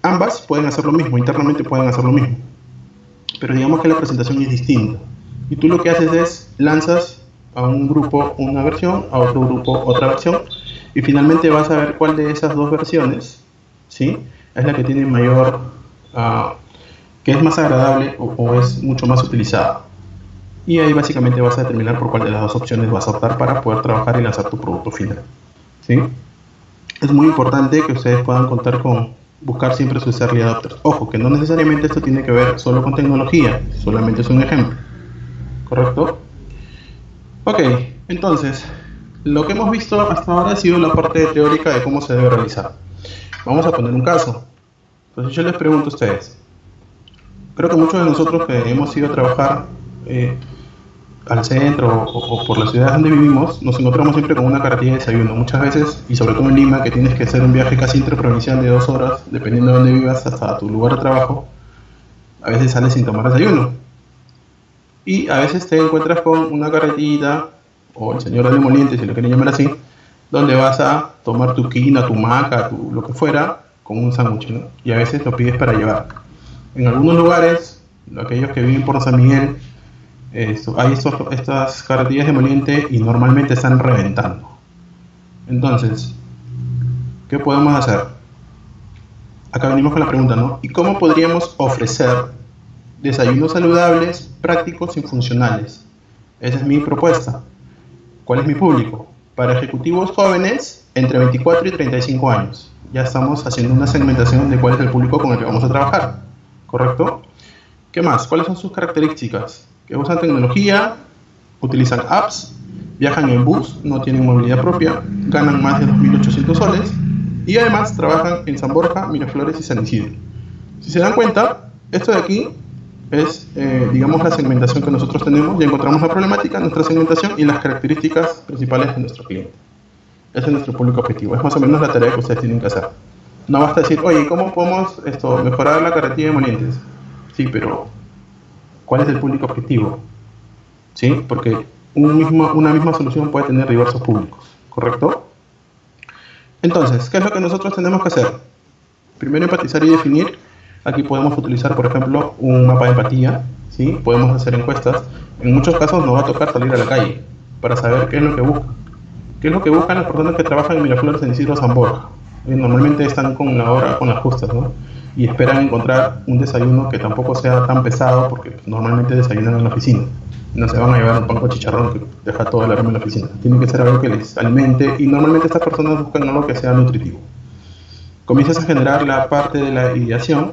Ambas pueden hacer lo mismo, internamente pueden hacer lo mismo, pero digamos que la presentación es distinta. Y tú lo que haces es lanzas a un grupo una versión, a otro grupo otra versión, y finalmente vas a ver cuál de esas dos versiones, ¿sí? Es la que tiene mayor, que es más agradable o es mucho más utilizada. Y ahí básicamente vas a determinar por cuál de las dos opciones vas a optar para poder trabajar y lanzar tu producto final, ¿sí? Es muy importante que ustedes puedan contar con buscar siempre sus early adopters. Ojo, que no necesariamente esto tiene que ver solo con tecnología, solamente es un ejemplo, ¿correcto? Ok, entonces, lo que hemos visto hasta ahora ha sido la parte teórica de cómo se debe realizar. Vamos a poner un caso. Entonces yo les pregunto a ustedes, creo que muchos de nosotros que hemos ido a trabajar al centro o por las ciudades donde vivimos, nos encontramos siempre con una carretilla de desayuno. Muchas veces, y sobre todo en Lima, que tienes que hacer un viaje casi interprovincial de 2 horas, dependiendo de dónde vivas, hasta tu lugar de trabajo, a veces sales sin tomar desayuno. Y a veces te encuentras con una carretilla, o el señor de moliente, si lo quieren llamar así, donde vas a tomar tu quina, tu maca, lo que fuera, con un sándwich, ¿no? Y a veces lo pides para llevar. En algunos lugares, aquellos que viven por San Miguel, hay estas carretillas de moliente y normalmente están reventando. Entonces, ¿qué podemos hacer? Acá venimos con la pregunta, ¿no? ¿Y cómo podríamos ofrecer desayunos saludables, prácticos y funcionales? Esa es mi propuesta. ¿Cuál es mi público? Para ejecutivos jóvenes entre 24 y 35 años. Ya estamos haciendo una segmentación de cuál es el público con el que vamos a trabajar, ¿correcto? ¿Qué más? ¿Cuáles son sus características? Que usan tecnología, utilizan apps, viajan en bus, no tienen movilidad propia, ganan más de 2.800 soles y además trabajan en San Borja, Miraflores y San Isidro. Si se dan cuenta, esto de aquí es, digamos, la segmentación que nosotros tenemos. Ya encontramos la problemática, nuestra segmentación y las características principales de nuestro cliente. Ese es nuestro público objetivo. Es más o menos la tarea que ustedes tienen que hacer. No basta decir, oye, ¿cómo podemos mejorar la carretilla de molientes? Sí, pero ¿cuál es el público objetivo? ¿Sí? Porque una misma solución puede tener diversos públicos, ¿correcto? Entonces, ¿qué es lo que nosotros tenemos que hacer? Primero, empatizar y definir. Aquí podemos utilizar, por ejemplo, un mapa de empatía, ¿sí? Podemos hacer encuestas. En muchos casos nos va a tocar salir a la calle para saber qué es lo que buscan. ¿Qué es lo que buscan las personas que trabajan en Miraflores, San Isidro, San Borja? Normalmente están con la hora, con las justas, ¿no? Y esperan encontrar un desayuno que tampoco sea tan pesado, porque normalmente desayunan en la oficina. No se van a llevar un pan con chicharrón que deja todo el aroma en la oficina. Tiene que ser algo que les alimente, y normalmente estas personas buscan algo que sea nutritivo. Comienzas a generar la parte de la ideación,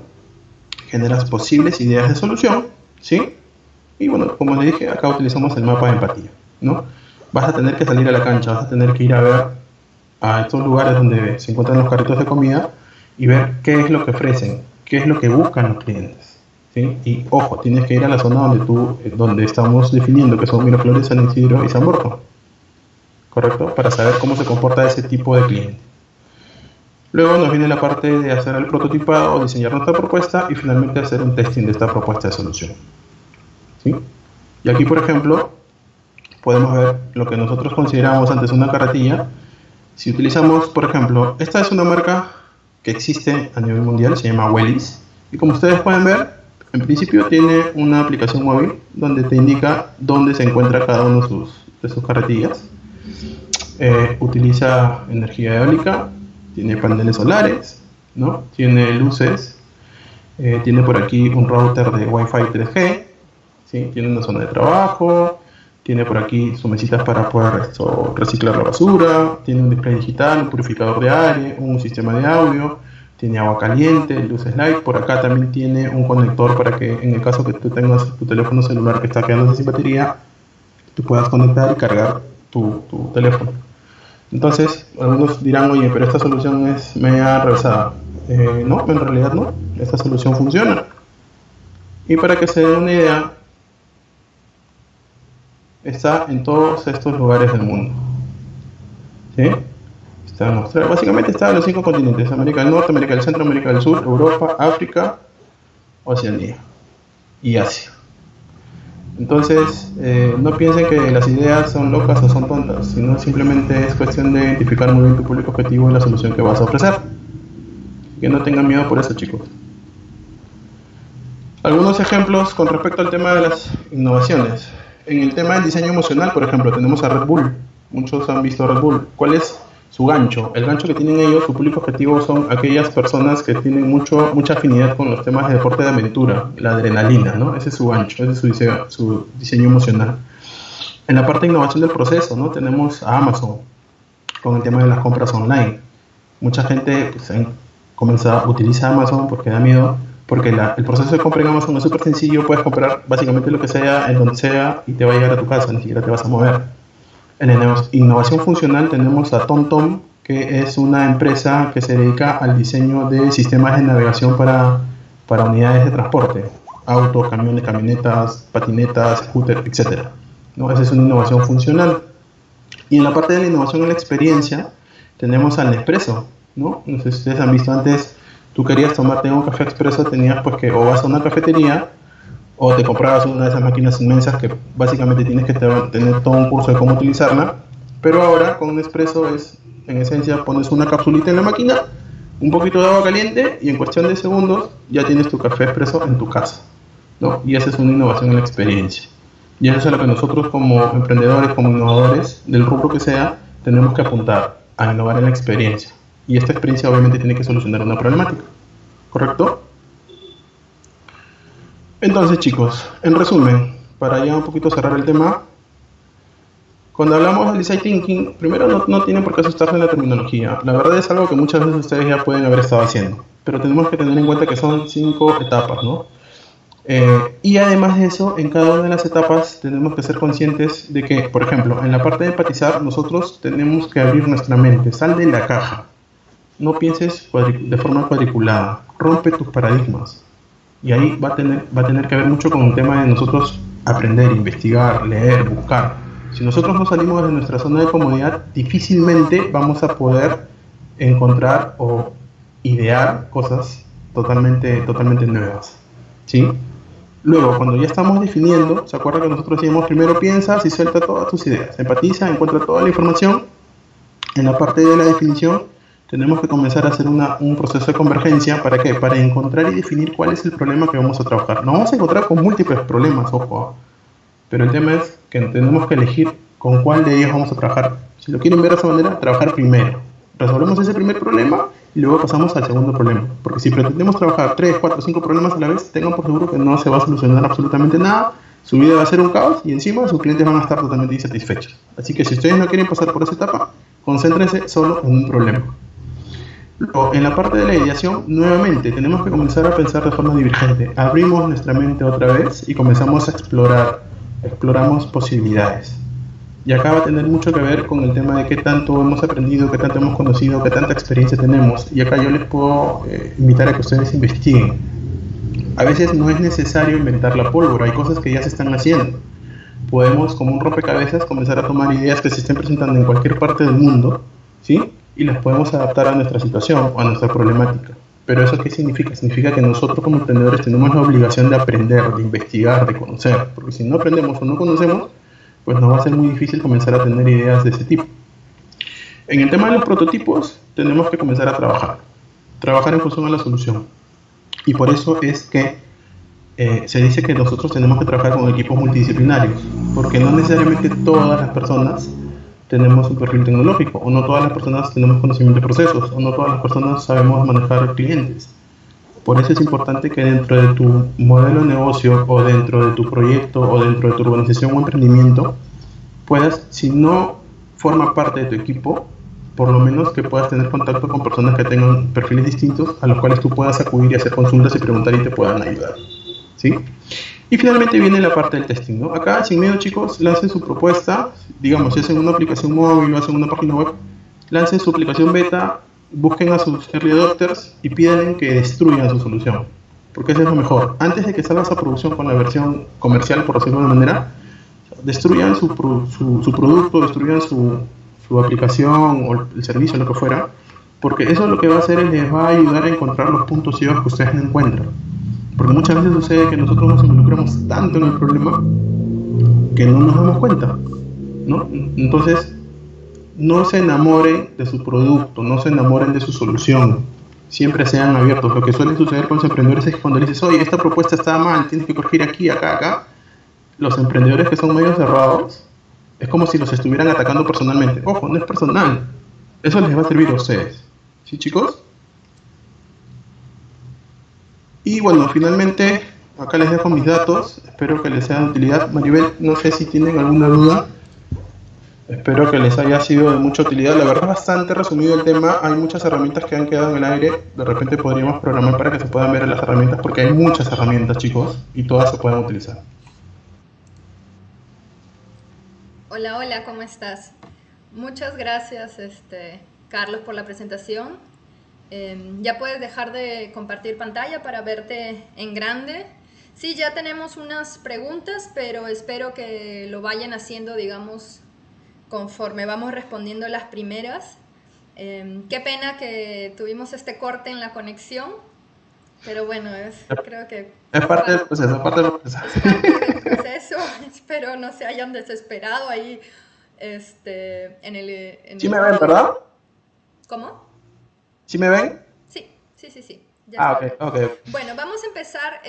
generas posibles ideas de solución, ¿sí? Y bueno, como les dije, acá utilizamos el mapa de empatía, ¿no? Vas a tener que salir a la cancha, vas a tener que ir a ver a estos lugares donde se encuentran los carritos de comida y ver qué es lo que ofrecen, qué es lo que buscan los clientes, ¿sí? Y ojo, tienes que ir a la zona donde estamos definiendo, que son Miraflores, San Isidro y San Borja, ¿correcto? Para saber cómo se comporta ese tipo de cliente. Luego nos viene la parte de hacer el prototipado, diseñar nuestra propuesta y finalmente hacer un testing de esta propuesta de solución, ¿sí? Y aquí, por ejemplo, podemos ver lo que nosotros consideramos antes una carretilla. Si utilizamos, por ejemplo, esta es una marca que existe a nivel mundial, se llama Wellis, y como ustedes pueden ver, en principio tiene una aplicación móvil donde te indica dónde se encuentra cada uno de sus carretillas. Utiliza energía eólica, tiene paneles solares, ¿no? Tiene luces, Tiene por aquí un router de Wi-Fi 3G, ¿sí? Tiene una zona de trabajo, tiene por aquí sus mesitas para poder reciclar la basura, tiene un display digital, un purificador de aire, un sistema de audio, tiene agua caliente, luces LED. Por acá también tiene un conector para que en el caso que tú tengas tu teléfono celular que está quedándose sin batería, tú puedas conectar y cargar tu teléfono. Entonces, algunos dirán, oye, pero esta solución es media reversada. No, en realidad no. Esta solución funciona. Y para que se den una idea, está en todos estos lugares del mundo. ¿Sí? Está en Australia. Básicamente está en los 5 continentes: América del Norte, América del Centro, América del Sur, Europa, África, Oceanía y Asia. Entonces, no piensen que las ideas son locas o son tontas, sino simplemente es cuestión de identificar muy bien tu público objetivo y la solución que vas a ofrecer. Que no tengan miedo por eso, chicos. Algunos ejemplos con respecto al tema de las innovaciones. En el tema del diseño emocional, por ejemplo, tenemos a Red Bull. Muchos han visto a Red Bull. ¿Cuál es su gancho? El gancho que tienen ellos, su público objetivo, son aquellas personas que tienen mucha afinidad con los temas de deporte de aventura, la adrenalina, ¿no? Ese es su gancho, ese es su diseño emocional. En la parte de innovación del proceso, ¿no? Tenemos a Amazon con el tema de las compras online. Mucha gente utiliza Amazon porque da miedo, porque el proceso de compra en Amazon es súper sencillo. Puedes comprar básicamente lo que sea, en donde sea, y te va a llegar a tu casa, ni siquiera te vas a mover. En la innovación funcional tenemos a TomTom, que es una empresa que se dedica al diseño de sistemas de navegación para unidades de transporte, autos, camiones, camionetas, patinetas, scooters, etc. ¿No? Esa es una innovación funcional. Y en la parte de la innovación en la experiencia tenemos al Nespresso, ¿no? No sé si ustedes han visto antes, tú querías tomarte un café expreso, tenías pues que o vas a una cafetería o te comprabas una de esas máquinas inmensas que básicamente tienes que tener todo un curso de cómo utilizarla. Pero ahora con Nespresso en esencia pones una capsulita en la máquina, un poquito de agua caliente y en cuestión de segundos ya tienes tu café expreso en tu casa, ¿no? Y esa es una innovación en la experiencia. Y eso es a lo que nosotros como emprendedores, como innovadores del rubro que sea, tenemos que apuntar, a innovar en la experiencia. Y esta experiencia obviamente tiene que solucionar una problemática, ¿correcto? Entonces, chicos, en resumen, para ya un poquito cerrar el tema, cuando hablamos del design thinking, primero no tienen por qué asustarse en la terminología. La verdad es algo que muchas veces ustedes ya pueden haber estado haciendo, pero tenemos que tener en cuenta que son 5 etapas, ¿no? Y además de eso, en cada una de las etapas tenemos que ser conscientes de que, por ejemplo, en la parte de empatizar, nosotros tenemos que abrir nuestra mente, sal de la caja. No pienses de forma cuadriculada, rompe tus paradigmas. Y ahí va a tener que ver mucho con el tema de nosotros aprender, investigar, leer, buscar. Si nosotros no salimos de nuestra zona de comodidad, difícilmente vamos a poder encontrar o idear cosas totalmente nuevas, ¿sí? Luego, cuando ya estamos definiendo, ¿se acuerda que nosotros decíamos primero piensas y suelta todas tus ideas? Empatiza, encuentra toda la información. En la parte de la definición, tenemos que comenzar a hacer un proceso de convergencia. ¿Para qué? Para encontrar y definir cuál es el problema que vamos a trabajar. Nos vamos a encontrar con múltiples problemas, ojo. Pero el tema es que tenemos que elegir con cuál de ellos vamos a trabajar. Si lo quieren ver de esa manera, trabajar primero. Resolvemos ese primer problema y luego pasamos al segundo problema. Porque si pretendemos trabajar 3, 4, 5 problemas a la vez, tengan por seguro que no se va a solucionar absolutamente nada. Su vida va a ser un caos y encima sus clientes van a estar totalmente insatisfechos. Así que si ustedes no quieren pasar por esa etapa, concéntrense solo en un problema. Luego, en la parte de la ideación, nuevamente tenemos que comenzar a pensar de forma divergente. Abrimos nuestra mente otra vez y comenzamos a explorar. Exploramos posibilidades. Y acá va a tener mucho que ver con el tema de qué tanto hemos aprendido, qué tanto hemos conocido, qué tanta experiencia tenemos. Y acá yo les puedo invitar a que ustedes investiguen. A veces no es necesario inventar la pólvora, hay cosas que ya se están haciendo. Podemos, como un rompecabezas, comenzar a tomar ideas que se estén presentando en cualquier parte del mundo, ¿sí? Y las podemos adaptar a nuestra situación o a nuestra problemática. Pero ¿eso qué significa? Significa que nosotros como emprendedores tenemos la obligación de aprender, de investigar, de conocer. Porque si no aprendemos o no conocemos, pues nos va a ser muy difícil comenzar a tener ideas de ese tipo. En el tema de los prototipos, tenemos que comenzar a trabajar en función a la solución. Y por eso es que se dice que nosotros tenemos que trabajar con equipos multidisciplinarios, porque no necesariamente todas las personas tenemos un perfil tecnológico, o no todas las personas tenemos conocimiento de procesos, o no todas las personas sabemos manejar clientes. Por eso es importante que dentro de tu modelo de negocio o dentro de tu proyecto o dentro de tu organización o emprendimiento puedas, si no forma parte de tu equipo, por lo menos que puedas tener contacto con personas que tengan perfiles distintos a los cuales tú puedas acudir y hacer consultas y preguntar y te puedan ayudar, ¿sí? Y finalmente viene la parte del testing, ¿no? Acá, sin miedo, chicos, lancen su propuesta, digamos, si hacen una aplicación móvil o hacen una página web, lancen su aplicación beta, busquen a sus early adopters y pídanle que destruyan su solución, porque eso es lo mejor. Antes de que salgas a producción con la versión comercial, por decirlo de una manera, destruyan su producto, destruyan su aplicación o el servicio, lo que fuera, porque eso lo que va a hacer es les va a ayudar a encontrar los puntos ciegos que ustedes no encuentran. Porque muchas veces sucede que nosotros nos involucramos tanto en el problema que no nos damos cuenta, ¿no? Entonces, no se enamoren de su producto, no se enamoren de su solución. Siempre sean abiertos. Lo que suele suceder con los emprendedores es que cuando dices, oye, esta propuesta está mal, tienes que corregir aquí, acá, acá, los emprendedores que son medio cerrados, es como si los estuvieran atacando personalmente. Ojo, no es personal. Eso les va a servir a ustedes. ¿Sí, chicos? Y bueno, finalmente, acá les dejo mis datos. Espero que les sean de utilidad. Maribel, no sé si tienen alguna duda. Espero que les haya sido de mucha utilidad. La verdad es bastante resumido el tema. Hay muchas herramientas que han quedado en el aire. De repente podríamos programar para que se puedan ver las herramientas, porque hay muchas herramientas, chicos, y todas se pueden utilizar. Hola, hola, ¿cómo estás? Muchas gracias, Carlos, por la presentación. Ya puedes dejar de compartir pantalla para verte en grande. Sí, ya tenemos unas preguntas, pero espero que lo vayan haciendo, digamos, conforme vamos respondiendo las primeras. Qué pena que tuvimos este corte en la conexión, pero bueno, creo que es parte del proceso, es parte del proceso. Espero no se hayan desesperado ahí en el... ¿Sí me ven, verdad? ¿Cómo? ¿Sí me ven? Sí. Ya ok. Bueno, vamos a empezar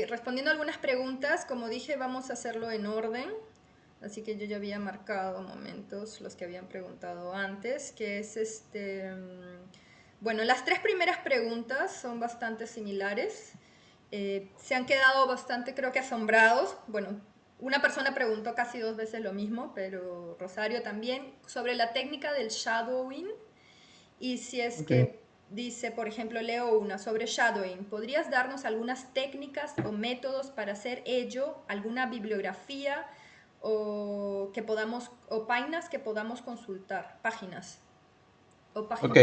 respondiendo algunas preguntas. Como dije, vamos a hacerlo en orden. Así que yo ya había marcado momentos los que habían preguntado antes, que es Bueno, las tres primeras preguntas son bastante similares. Se han quedado bastante, creo que asombrados. Bueno, una persona preguntó casi 2 veces lo mismo, pero Rosario también, sobre la técnica del shadowing. Y si es que dice, por ejemplo, leo una sobre shadowing, ¿podrías darnos algunas técnicas o métodos para hacer ello? ¿Alguna bibliografía o páginas que podamos consultar? Ok.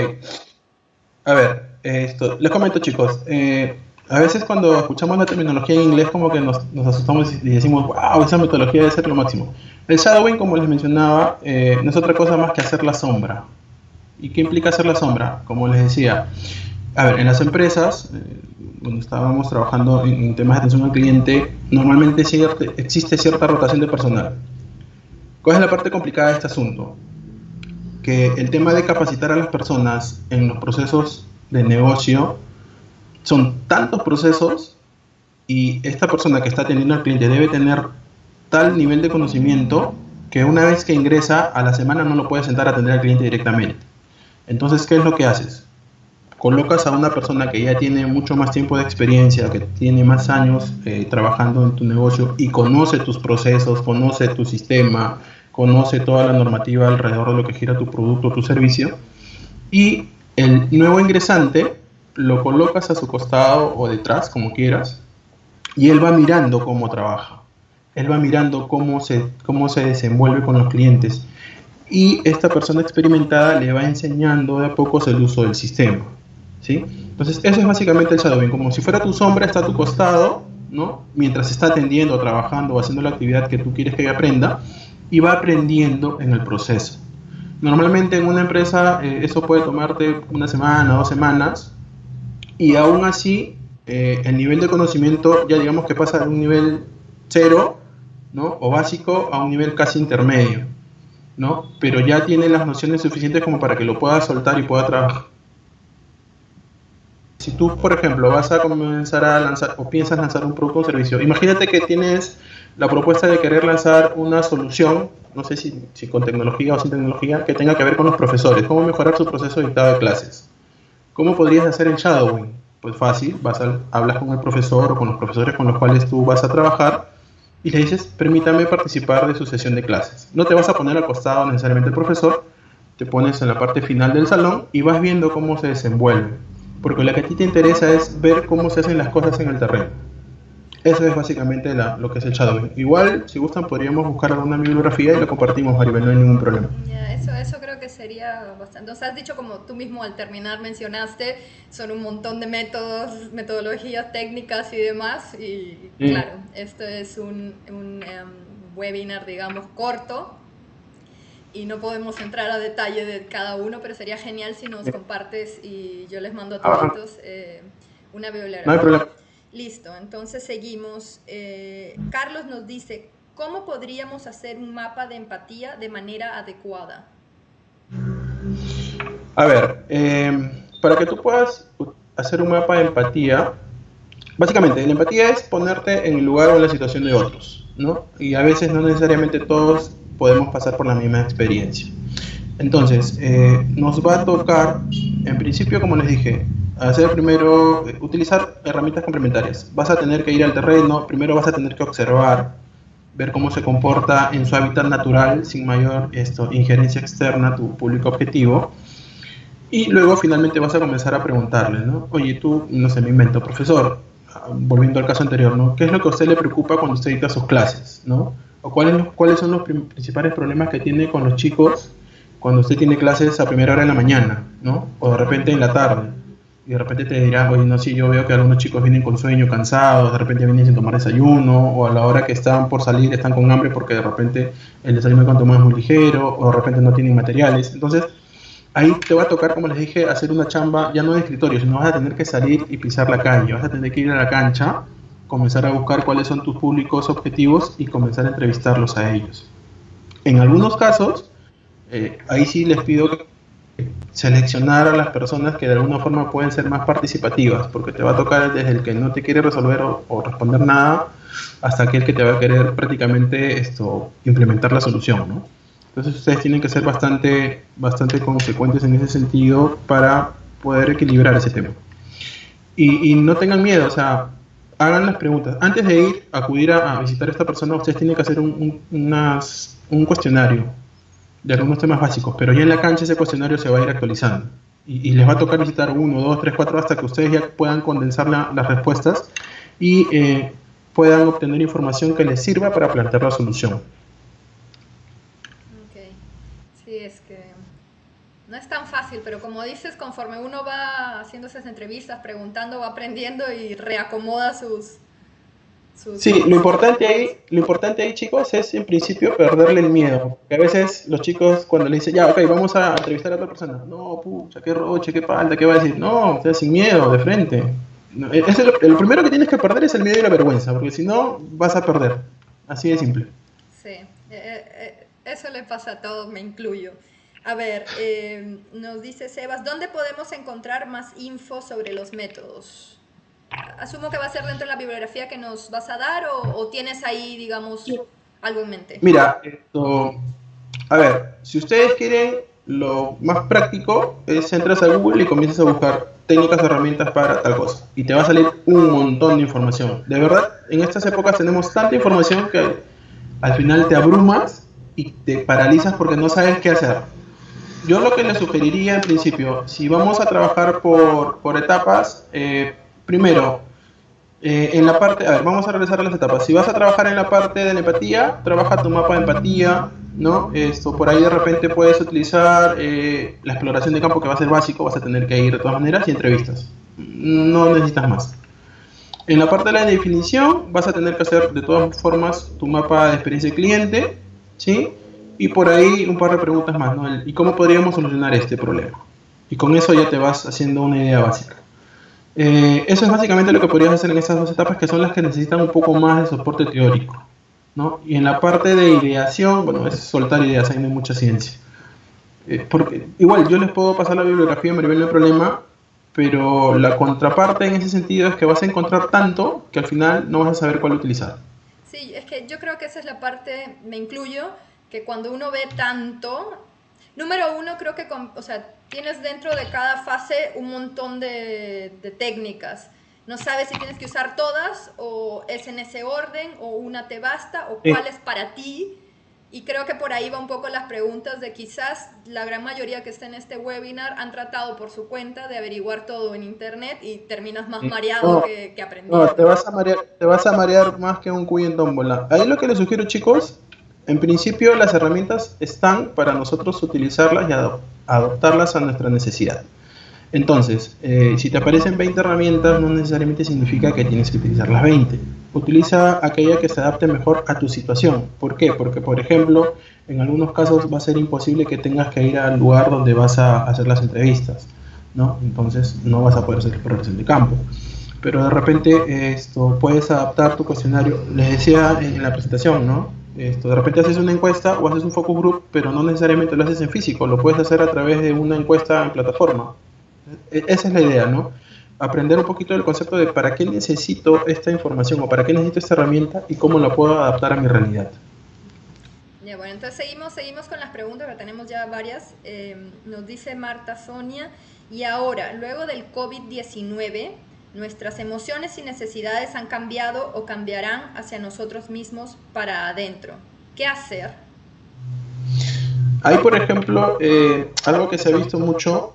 A ver, les comento, chicos. A veces cuando escuchamos la terminología en inglés como que nos asustamos y decimos, wow, esa metodología debe ser lo máximo. El shadowing, como les mencionaba, no es otra cosa más que hacer la sombra. ¿Y qué implica hacer la sombra? Como les decía, a ver, en las empresas, cuando estábamos trabajando en temas de atención al cliente, normalmente existe cierta rotación de personal. ¿Cuál es la parte complicada de este asunto? Que el tema de capacitar a las personas en los procesos de negocio son tantos procesos y esta persona que está atendiendo al cliente debe tener tal nivel de conocimiento que una vez que ingresa a la semana no lo puede sentar a atender al cliente directamente. Entonces, ¿qué es lo que haces? Colocas a una persona que ya tiene mucho más tiempo de experiencia, que tiene más años trabajando en tu negocio y conoce tus procesos, conoce tu sistema, conoce toda la normativa alrededor de lo que gira tu producto o tu servicio, y el nuevo ingresante lo colocas a su costado o detrás, como quieras, y él va mirando cómo trabaja, él va mirando cómo se desenvuelve con los clientes, y esta persona experimentada le va enseñando de a poco el uso del sistema, ¿sí? Entonces eso es básicamente el shadowing, como si fuera tu sombra, está a tu costado, ¿no? Mientras está atendiendo, trabajando o haciendo la actividad que tú quieres que ella aprenda, y va aprendiendo en el proceso. Normalmente en una empresa eso puede tomarte 1 semana, 2 semanas, y aún así el nivel de conocimiento ya digamos que pasa de un nivel 0, ¿no? O básico a un nivel casi intermedio, ¿no? Pero ya tiene las nociones suficientes como para que lo pueda soltar y pueda trabajar. Si tú, por ejemplo, vas a comenzar a lanzar o piensas lanzar un producto o servicio, imagínate que tienes la propuesta de querer lanzar una solución, no sé si con tecnología o sin tecnología, que tenga que ver con los profesores, cómo mejorar su proceso de dictado de clases. ¿Cómo podrías hacer el shadowing? pues fácil, hablas con el profesor o con los profesores con los cuales tú vas a trabajar y le dices, permítame participar de su sesión de clases. No te vas a poner al costado necesariamente el profesor, te pones en la parte final del salón y vas viendo cómo se desenvuelve. Porque lo que a ti te interesa es ver cómo se hacen las cosas en el terreno. Eso es básicamente lo que es el shadowing. Igual, si gustan, podríamos buscar alguna bibliografía y lo compartimos, Maribel, no hay ningún problema. Eso creo que sería bastante. O sea, has dicho, como tú mismo al terminar mencionaste, son un montón de métodos, metodologías, técnicas y demás. Y claro, esto es un webinar, digamos, corto. Y no podemos entrar a detalle de cada uno, pero sería genial si nos compartes y yo les mando a todos una bibliografía. No hay problema. Listo, entonces seguimos. Carlos nos dice, ¿cómo podríamos hacer un mapa de empatía de manera adecuada? A ver, para que tú puedas hacer un mapa de empatía, básicamente la empatía es ponerte en el lugar o en la situación de otros, ¿no? Y a veces no necesariamente todos podemos pasar por la misma experiencia. Entonces, nos va a tocar, en principio, como les dije, hacer primero, utilizar herramientas complementarias. Vas a tener que ir al terreno, primero vas a tener que observar, ver cómo se comporta en su hábitat natural, sin mayor injerencia externa a tu público objetivo. Y luego finalmente vas a comenzar a preguntarle, ¿no? Oye, tú, no sé, me invento, profesor, volviendo al caso anterior, ¿no? ¿Qué es lo que a usted le preocupa cuando usted dicta sus clases, ¿no? O cuáles son los principales problemas que tiene con los chicos cuando usted tiene clases a primera hora de la mañana, ¿no? O de repente en la tarde. Y de repente te dirá, oye, no, sí, yo veo que algunos chicos vienen con sueño, cansados, de repente vienen sin tomar desayuno, o a la hora que están por salir están con hambre porque de repente el desayuno que han tomado es muy ligero, o de repente no tienen materiales. Entonces, ahí te va a tocar, como les dije, hacer una chamba ya no de escritorio, sino vas a tener que salir y pisar la calle, vas a tener que ir a la cancha, comenzar a buscar cuáles son tus públicos objetivos y comenzar a entrevistarlos a ellos. En algunos casos, ahí sí les pido que seleccionar a las personas que de alguna forma pueden ser más participativas, porque te va a tocar desde el que no te quiere resolver o responder nada, hasta aquel que te va a querer prácticamente implementar la solución, ¿no? Entonces ustedes tienen que ser bastante consecuentes en ese sentido para poder equilibrar ese tema. Y no tengan miedo, o sea, hagan las preguntas. Antes de acudir a visitar a esta persona, ustedes tienen que hacer un cuestionario de algunos temas básicos, pero ya en la cancha ese cuestionario se va a ir actualizando y les va a tocar visitar 1, 2, 3, 4 hasta que ustedes ya puedan condensar las respuestas y puedan obtener información que les sirva para plantear la solución. Ok, sí, es que no es tan fácil, pero como dices, conforme uno va haciendo esas entrevistas, preguntando, va aprendiendo y reacomoda sus... Sí, lo importante ahí, chicos, es en principio perderle el miedo. Porque a veces los chicos cuando le dicen, ya, ok, vamos a entrevistar a otra persona. No, pucha, qué roche, qué falta, ¿qué va a decir? No, o sea, sin miedo, de frente. No, lo primero que tienes que perder es el miedo y la vergüenza, porque si no, vas a perder. Así de simple. Sí, eso le pasa a todos, me incluyo. A ver, nos dice Sebas, ¿dónde podemos encontrar más info sobre los métodos? Asumo que va a ser dentro de la bibliografía que nos vas a dar o tienes ahí, digamos, algo en mente. Mira, a ver, si ustedes quieren lo más práctico es entras a Google y comienzas a buscar técnicas o herramientas para tal cosa y te va a salir un montón de información. De verdad, en estas épocas tenemos tanta información que al final te abrumas y te paralizas porque no sabes qué hacer. Yo lo que les sugeriría en principio, si vamos a trabajar por etapas, primero, en la parte, a ver, vamos a regresar a las etapas. Si vas a trabajar en la parte de la empatía, trabaja tu mapa de empatía, ¿no? Por ahí de repente puedes utilizar la exploración de campo, que va a ser básico, vas a tener que ir de todas maneras, y entrevistas. No necesitas más. En la parte de la definición, vas a tener que hacer de todas formas tu mapa de experiencia de cliente, ¿sí? Y por ahí un par de preguntas más, ¿no? ¿Y cómo podríamos solucionar este problema? Y con eso ya te vas haciendo una idea básica. Eso es básicamente lo que podrías hacer en estas dos etapas, que son las que necesitan un poco más de soporte teórico, ¿no? Y en la parte de ideación, bueno, es soltar ideas, ahí no hay mucha ciencia. Porque igual yo les puedo pasar la bibliografía, Maribel, no hay problema, pero la contraparte en ese sentido es que vas a encontrar tanto que al final no vas a saber cuál utilizar. Sí, es que yo creo que esa es la parte, me incluyo, que cuando uno ve tanto, número uno, creo que, o sea, tienes dentro de cada fase un montón de técnicas. No sabes si tienes que usar todas o es en ese orden o una te basta o cuál es para ti. Y creo que por ahí va un poco las preguntas de quizás la gran mayoría que está en este webinar han tratado por su cuenta de averiguar todo en internet y terminas más mareado que aprendiendo. No, te vas a marear más que un cuy en tómbola. Ahí lo que les sugiero, chicos, en principio las herramientas están para nosotros utilizarlas y adoptarlas a nuestra necesidad. Entonces, si te aparecen 20 herramientas, no necesariamente significa que tienes que utilizar las 20. Utiliza aquella que se adapte mejor a tu situación. ¿Por qué? Porque, por ejemplo, en algunos casos va a ser imposible que tengas que ir al lugar donde vas a hacer las entrevistas, ¿no? Entonces, no vas a poder hacer progresión de campo. Pero de repente, puedes adaptar tu cuestionario. Les decía en la presentación, ¿no? De repente haces una encuesta o haces un focus group, pero no necesariamente lo haces en físico. Lo puedes hacer a través de una encuesta en plataforma. Esa es la idea, ¿no? Aprender un poquito del concepto de para qué necesito esta información o para qué necesito esta herramienta y cómo la puedo adaptar a mi realidad. Ya, bueno, entonces seguimos con las preguntas, que tenemos ya varias. Nos dice Marta Sonia, y ahora, luego del COVID-19, nuestras emociones y necesidades han cambiado o cambiarán hacia nosotros mismos para adentro. ¿Qué hacer? Hay, por ejemplo, algo que se ha visto mucho.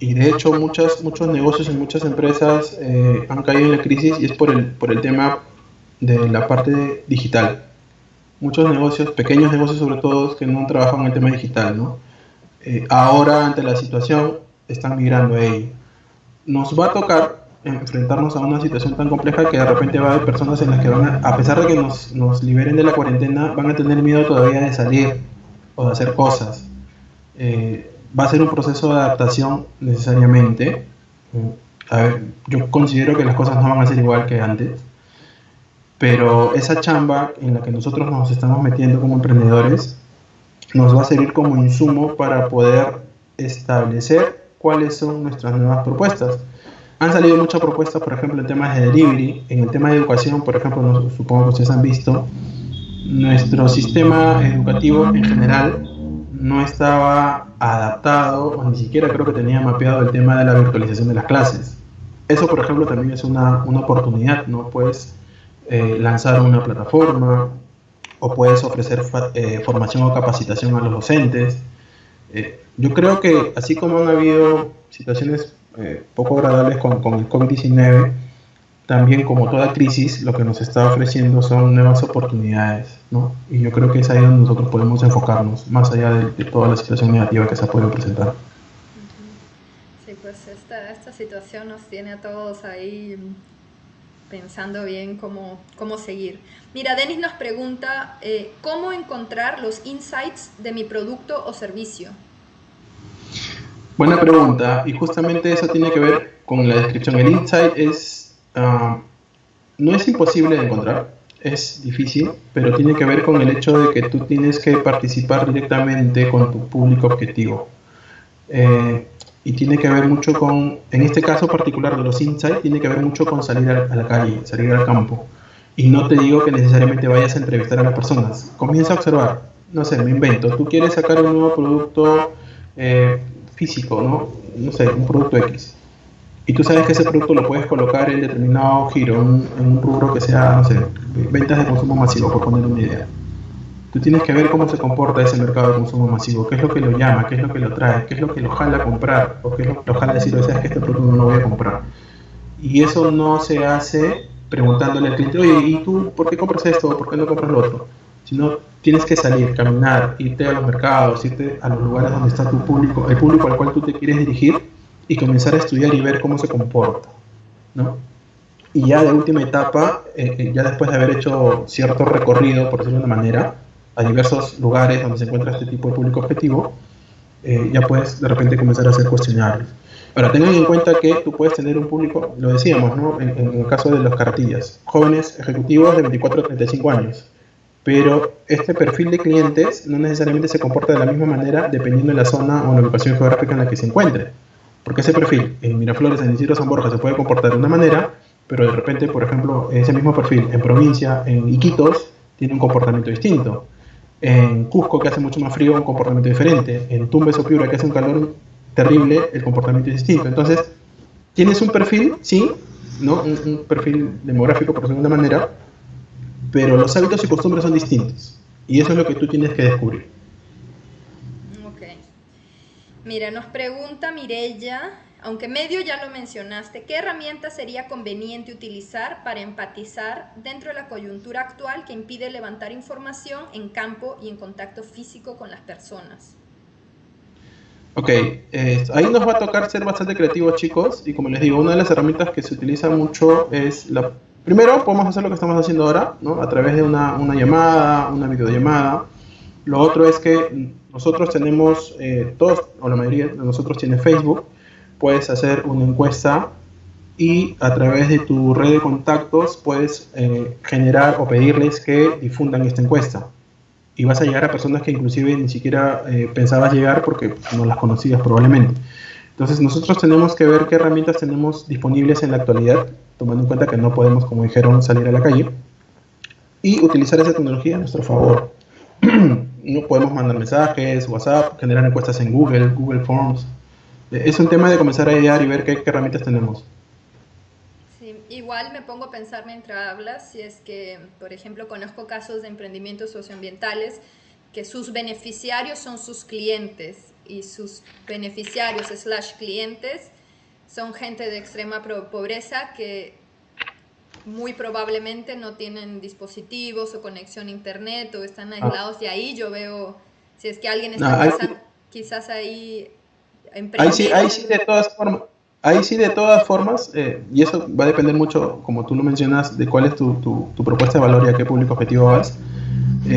Y de hecho muchos negocios y muchas empresas han caído en la crisis y es por el tema de la parte digital. Muchos negocios, pequeños negocios sobre todo, que no trabajan en el tema digital, ¿no? Ahora ante la situación están migrando a ello. Nos va a tocar enfrentarnos a una situación tan compleja que de repente va a haber personas en las que a pesar de que nos liberen de la cuarentena, van a tener miedo todavía de salir o de hacer cosas. Va a ser un proceso de adaptación necesariamente. A ver, yo considero que las cosas no van a ser igual que antes, pero esa chamba en la que nosotros nos estamos metiendo como emprendedores nos va a servir como insumo para poder establecer cuáles son nuestras nuevas propuestas. Han salido muchas propuestas, por ejemplo, en temas de delivery, en el tema de educación, por ejemplo, supongo que ustedes han visto, nuestro sistema educativo en general no estaba adaptado, o ni siquiera creo que tenía mapeado el tema de la virtualización de las clases. Eso, por ejemplo, también es una oportunidad, ¿no? Puedes lanzar una plataforma, o puedes ofrecer formación o capacitación a los docentes. Yo creo que, así como han habido situaciones poco agradables con el COVID-19, también como toda crisis, lo que nos está ofreciendo son nuevas oportunidades, ¿no? Y yo creo que es ahí donde nosotros podemos enfocarnos, más allá de toda la situación negativa que se puede presentar. Sí, pues esta situación nos tiene a todos ahí pensando bien cómo seguir. Mira, Denis nos pregunta, ¿cómo encontrar los insights de mi producto o servicio? Buena pregunta, y justamente eso tiene que ver con la descripción. El insight no es imposible de encontrar, es difícil, pero tiene que ver con el hecho de que tú tienes que participar directamente con tu público objetivo. Y tiene que ver mucho con, en este caso particular de los insights, tiene que ver mucho con salir a la calle, salir al campo. Y no te digo que necesariamente vayas a entrevistar a las personas. Comienza a observar, no sé, me invento, tú quieres sacar un nuevo producto físico, ¿no? No sé, un producto X. Y tú sabes que ese producto lo puedes colocar en determinado giro, en un rubro que sea, no sé, ventas de consumo masivo, por poner una idea. Tú tienes que ver cómo se comporta ese mercado de consumo masivo, qué es lo que lo llama, qué es lo que lo trae, qué es lo que lo jala a comprar, o qué es lo que lo jala a decir, o sea, es que este producto no lo voy a comprar. Y eso no se hace preguntándole al cliente, oye, ¿y tú por qué compras esto? ¿Por qué no compras lo otro? Sino tienes que salir, caminar, irte a los mercados, irte a los lugares donde está tu público, el público al cual tú te quieres dirigir, y comenzar a estudiar y ver cómo se comporta, ¿no? Y ya de última etapa, ya después de haber hecho cierto recorrido, por decirlo de una manera, a diversos lugares donde se encuentra este tipo de público objetivo, ya puedes de repente comenzar a hacer cuestionarios. Ahora, tengan en cuenta que tú puedes tener un público, lo decíamos, ¿no? En el caso de las cartillas, jóvenes ejecutivos de 24 a 35 años, pero este perfil de clientes no necesariamente se comporta de la misma manera dependiendo de la zona o la ubicación geográfica en la que se encuentre. Porque ese perfil en Miraflores, en Isidro San Borja, se puede comportar de una manera, pero de repente, por ejemplo, ese mismo perfil en provincia, en Iquitos, tiene un comportamiento distinto. En Cusco, que hace mucho más frío, un comportamiento diferente. En Tumbes o Piura, que hace un calor terrible, el comportamiento es distinto. Entonces, tienes un perfil, sí, ¿no? Un perfil demográfico, por decirlo de alguna manera, pero los hábitos y costumbres son distintos. Y eso es lo que tú tienes que descubrir. Ok. Mira, nos pregunta Mirella, aunque medio ya lo mencionaste, ¿qué herramienta sería conveniente utilizar para empatizar dentro de la coyuntura actual que impide levantar información en campo y en contacto físico con las personas? Ok, ahí nos va a tocar ser bastante creativos, chicos, y como les digo, una de las herramientas que se utiliza mucho es la... Primero, podemos hacer lo que estamos haciendo ahora, ¿no? A través de una llamada, una videollamada. Lo otro es que nosotros tenemos, todos, o la mayoría de nosotros tiene Facebook, puedes hacer una encuesta y a través de tu red de contactos puedes generar o pedirles que difundan esta encuesta. Y vas a llegar a personas que inclusive ni siquiera pensabas llegar porque no las conocías probablemente. Entonces nosotros tenemos que ver qué herramientas tenemos disponibles en la actualidad, tomando en cuenta que no podemos, como dijeron, salir a la calle, y utilizar esa tecnología a nuestro favor. No podemos mandar mensajes, WhatsApp, generar encuestas en Google Forms. Es un tema de comenzar a idear y ver qué herramientas tenemos. Sí, igual me pongo a pensar mientras hablas, si es que, por ejemplo, conozco casos de emprendimientos socioambientales que sus beneficiarios son sus clientes y sus beneficiarios / clientes son gente de extrema pobreza que muy probablemente no tienen dispositivos o conexión a internet o están aislados de ahí. Yo veo, si es que alguien está quizás ahí emprendiendo. Ahí sí de todas formas. Ahí sí, de todas formas, y eso va a depender mucho, como tú lo mencionas, de cuál es tu propuesta de valor y a qué público objetivo vas.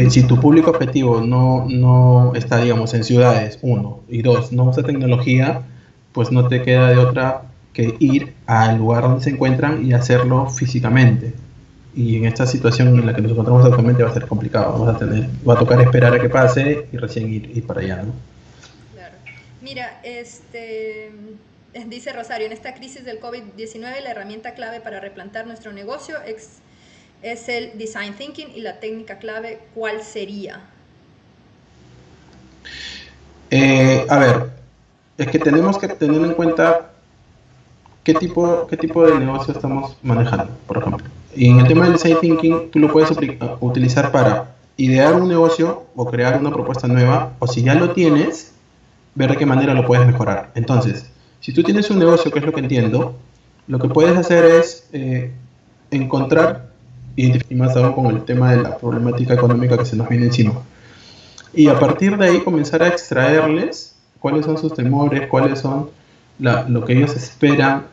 Si tu público objetivo no está, digamos, en ciudades, 1, y 2, no usa tecnología, pues no te queda de otra que ir al lugar donde se encuentran y hacerlo físicamente. Y en esta situación en la que nos encontramos actualmente va a ser complicado. Va a tocar esperar a que pase y recién ir para allá, ¿no? Claro. Mira, dice Rosario, en esta crisis del COVID-19 la herramienta clave para replantar nuestro negocio es el Design Thinking y la técnica clave, ¿cuál sería? A ver, es que tenemos que tener en cuenta qué tipo de negocio estamos manejando, por ejemplo. Y en el tema del Design Thinking, tú lo puedes utilizar para idear un negocio o crear una propuesta nueva, o si ya lo tienes, ver de qué manera lo puedes mejorar. Entonces, si tú tienes un negocio, que es lo que entiendo, lo que puedes hacer es encontrar, y más aún con el tema de la problemática económica que se nos viene encima, y a partir de ahí comenzar a extraerles cuáles son sus temores, cuáles son lo que ellos esperan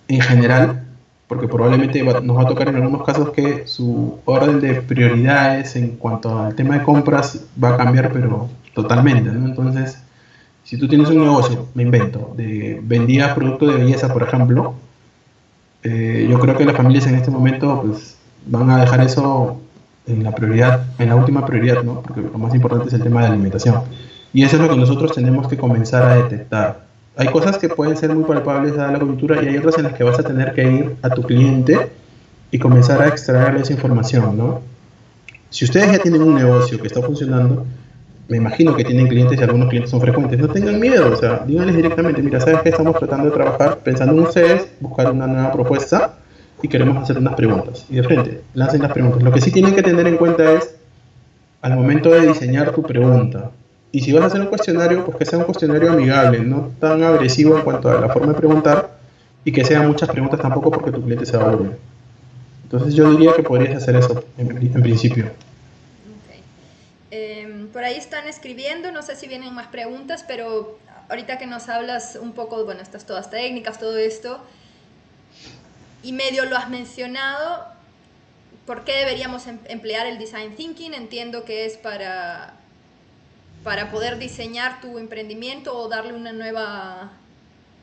en general, porque probablemente nos va a tocar en algunos casos que su orden de prioridades en cuanto al tema de compras va a cambiar, pero totalmente, ¿no? Entonces, si tú tienes un negocio, me invento, vendías productos de belleza, por ejemplo, yo creo que las familias en este momento pues, van a dejar eso en la prioridad, en la última prioridad, ¿no? Porque lo más importante es el tema de la alimentación. Y eso es lo que nosotros tenemos que comenzar a detectar. Hay cosas que pueden ser muy palpables a la coyuntura y hay otras en las que vas a tener que ir a tu cliente y comenzar a extraerle esa información, ¿no? Si ustedes ya tienen un negocio que está funcionando, me imagino que tienen clientes y algunos clientes son frecuentes, no tengan miedo, o sea, díganles directamente, mira, ¿sabes qué? Estamos tratando de trabajar pensando en ustedes, buscar una nueva propuesta y queremos hacer unas preguntas. Y de frente, lancen las preguntas. Lo que sí tienen que tener en cuenta es, al momento de diseñar tu pregunta, y si vas a hacer un cuestionario, pues que sea un cuestionario amigable, no tan agresivo en cuanto a la forma de preguntar, y que sean muchas preguntas tampoco porque tu cliente se va a aburrir. Entonces yo diría que podrías hacer eso en principio. Por ahí están escribiendo, no sé si vienen más preguntas, pero ahorita que nos hablas un poco, bueno, estas todas técnicas, todo esto, y medio lo has mencionado, ¿por qué deberíamos emplear el Design Thinking? Entiendo que es para poder diseñar tu emprendimiento o darle una nueva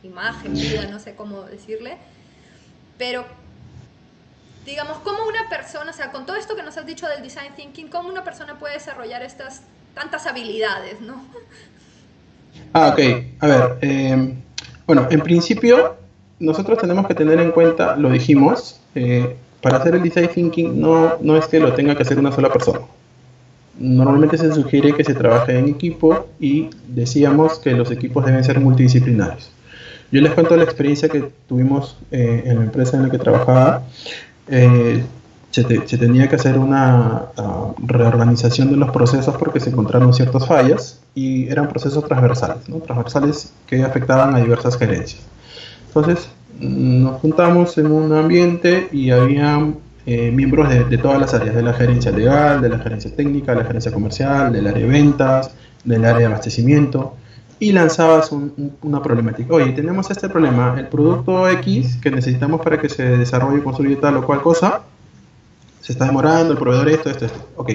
imagen, vida, no sé cómo decirle, pero digamos, ¿cómo una persona, o sea, con todo esto que nos has dicho del Design Thinking, cómo una persona puede desarrollar estas tantas habilidades, ¿no? Ok, a ver, bueno, en principio nosotros tenemos que tener en cuenta, lo dijimos, para hacer el Design Thinking no es que lo tenga que hacer una sola persona, Normalmente se sugiere que se trabaje en equipo y decíamos que los equipos deben ser multidisciplinarios. Yo les cuento la experiencia que tuvimos en la empresa en la que trabajaba. Eh, se tenía que hacer una reorganización de los procesos porque se encontraron ciertas fallas y eran procesos transversales, ¿no? Transversales que afectaban a diversas gerencias. Entonces nos juntamos en un ambiente y había miembros de todas las áreas, de la gerencia legal, de la gerencia técnica, de la gerencia comercial, del área de ventas, del área de abastecimiento, y lanzabas una problemática. Oye, tenemos este problema, el producto X que necesitamos para que se desarrolle y construya tal o cual cosa, se está demorando, el proveedor esto. Ok.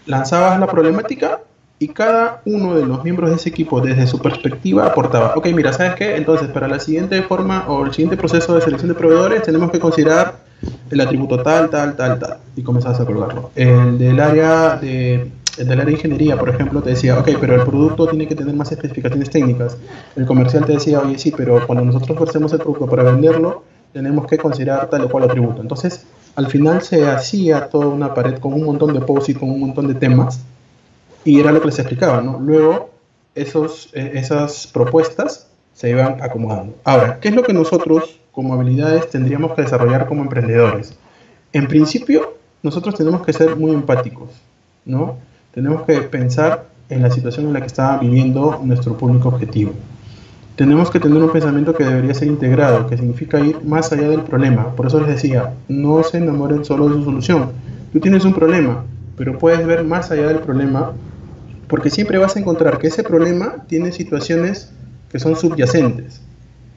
Lanzabas la problemática y cada uno de los miembros de ese equipo, desde su perspectiva, aportaba. Ok, mira, ¿sabes qué? Entonces, para la siguiente forma o el siguiente proceso de selección de proveedores, tenemos que considerar el atributo tal. Y comenzabas a colgarlo. El del área de ingeniería, por ejemplo, te decía, ok, pero el producto tiene que tener más especificaciones técnicas. El comercial te decía, oye, sí, pero cuando nosotros ofrecemos el producto para venderlo, tenemos que considerar tal o cual atributo. Entonces, al final se hacía toda una pared con un montón de posts y con un montón de temas, y era lo que les explicaba, ¿no? Luego, esas propuestas se iban acomodando. Ahora, ¿qué es lo que nosotros, como habilidades, tendríamos que desarrollar como emprendedores? En principio, nosotros tenemos que ser muy empáticos, ¿no? Tenemos que pensar en la situación en la que está viviendo nuestro público objetivo. Tenemos que tener un pensamiento que debería ser integrado, que significa ir más allá del problema. Por eso les decía, no se enamoren solo de su solución. Tú tienes un problema, pero puedes ver más allá del problema, porque siempre vas a encontrar que ese problema tiene situaciones que son subyacentes.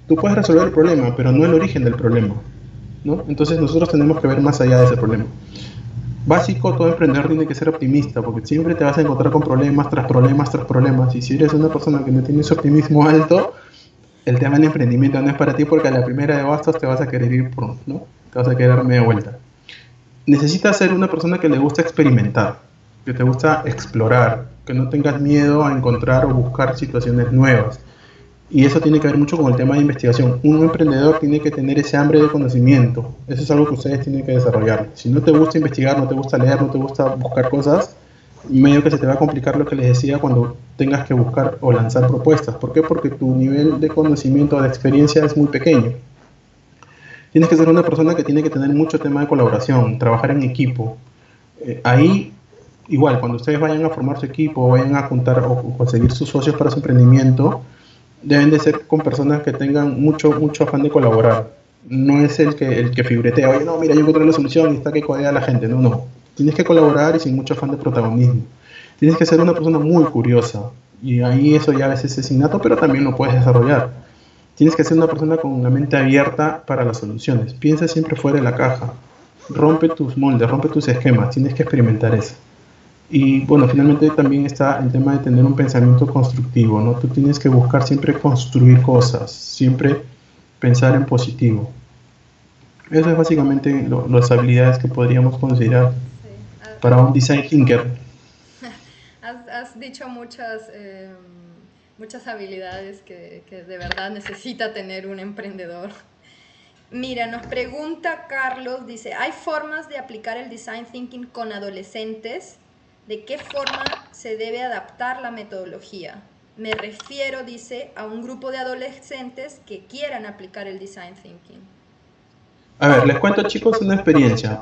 Tú puedes resolver el problema, pero no el origen del problema, ¿no? Entonces nosotros tenemos que ver más allá de ese problema. Básico, todo emprendedor tiene que ser optimista, porque siempre te vas a encontrar con problemas tras problemas tras problemas, y si eres una persona que no tiene ese optimismo alto, el tema del emprendimiento no es para ti, porque a la primera de bastos te vas a querer ir por, ¿no? Te vas a querer dar media vuelta. Necesitas ser una persona que le gusta experimentar, que te gusta explorar, que no tengas miedo a encontrar o buscar situaciones nuevas. Y eso tiene que ver mucho con el tema de investigación. Un emprendedor tiene que tener ese hambre de conocimiento. Eso es algo que ustedes tienen que desarrollar. Si no te gusta investigar, no te gusta leer, no te gusta buscar cosas, medio que se te va a complicar lo que les decía cuando tengas que buscar o lanzar propuestas. ¿Por qué? Porque tu nivel de conocimiento o de experiencia es muy pequeño. Tienes que ser una persona que tiene que tener mucho tema de colaboración, trabajar en equipo. Ahí, igual, cuando ustedes vayan a formar su equipo, vayan a juntar o conseguir sus socios para su emprendimiento, deben de ser con personas que tengan mucho afán de colaborar. No es el que figuretea, oye, no, mira, yo encontré la solución y está que codea a la gente. No. Tienes que colaborar y sin mucho afán de protagonismo. Tienes que ser una persona muy curiosa. Y ahí eso ya a veces es innato, pero también lo puedes desarrollar. Tienes que ser una persona con la mente abierta para las soluciones. Piensa siempre fuera de la caja. Rompe tus moldes, rompe tus esquemas. Tienes que experimentar eso. Y bueno, finalmente también está el tema de tener un pensamiento constructivo, ¿no? Tú tienes que buscar siempre construir cosas, siempre pensar en positivo. Eso es básicamente las habilidades que podríamos considerar para un design thinker. Has dicho muchas habilidades que de verdad necesita tener un emprendedor. Mira, nos pregunta Carlos, dice, ¿hay formas de aplicar el design thinking con adolescentes? ¿De qué forma se debe adaptar la metodología? Me refiero, dice, a un grupo de adolescentes que quieran aplicar el design thinking. A ver, les cuento, chicos, una experiencia.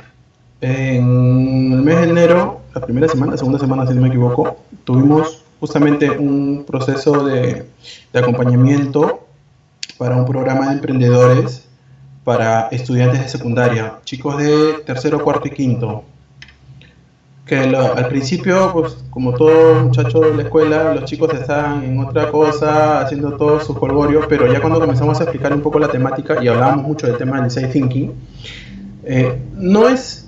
En el mes de enero, la primera semana, segunda semana, si no me equivoco, tuvimos justamente un proceso de acompañamiento para un programa de emprendedores para estudiantes de secundaria, chicos de tercero, cuarto y quinto. Que al principio, pues como todo muchacho de la escuela, los chicos estaban en otra cosa, haciendo todo su jolgorio, pero ya cuando comenzamos a explicar un poco la temática y hablábamos mucho del tema del design thinking, no es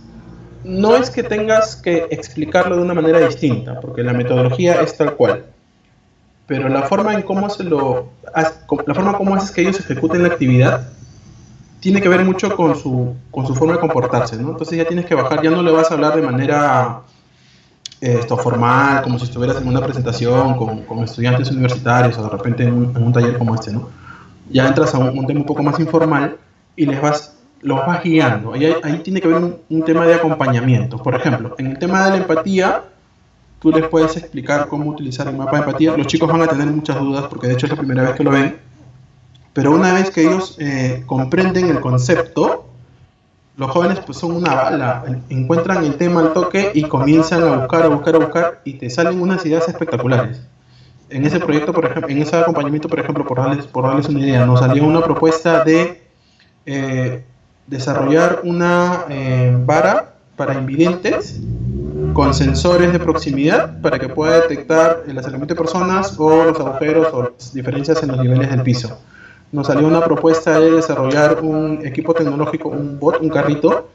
que tengas que explicarlo de una manera distinta, porque la metodología es tal cual, pero la forma en cómo haces que ellos ejecuten la actividad tiene que ver mucho con su forma de comportarse, ¿no? Entonces ya tienes que bajar, ya no le vas a hablar de manera formal, como si estuvieras en una presentación con estudiantes universitarios o de repente en un taller como este, ¿no? Ya entras a un tema un poco más informal y los vas guiando. Ahí tiene que haber un tema de acompañamiento. Por ejemplo, en el tema de la empatía, tú les puedes explicar cómo utilizar el mapa de empatía. Los chicos van a tener muchas dudas porque de hecho es la primera vez que lo ven, pero una vez que ellos comprenden el concepto, los jóvenes pues son una bala, encuentran el tema al toque y comienzan a buscar y te salen unas ideas espectaculares. En ese proyecto, por ejemplo, en ese acompañamiento, por ejemplo, por darles una idea, nos salió una propuesta de desarrollar una vara para invidentes con sensores de proximidad para que pueda detectar el acercamiento de personas o los agujeros o las diferencias en los niveles del piso. Nos salió una propuesta de desarrollar un equipo tecnológico, un bot, un carrito,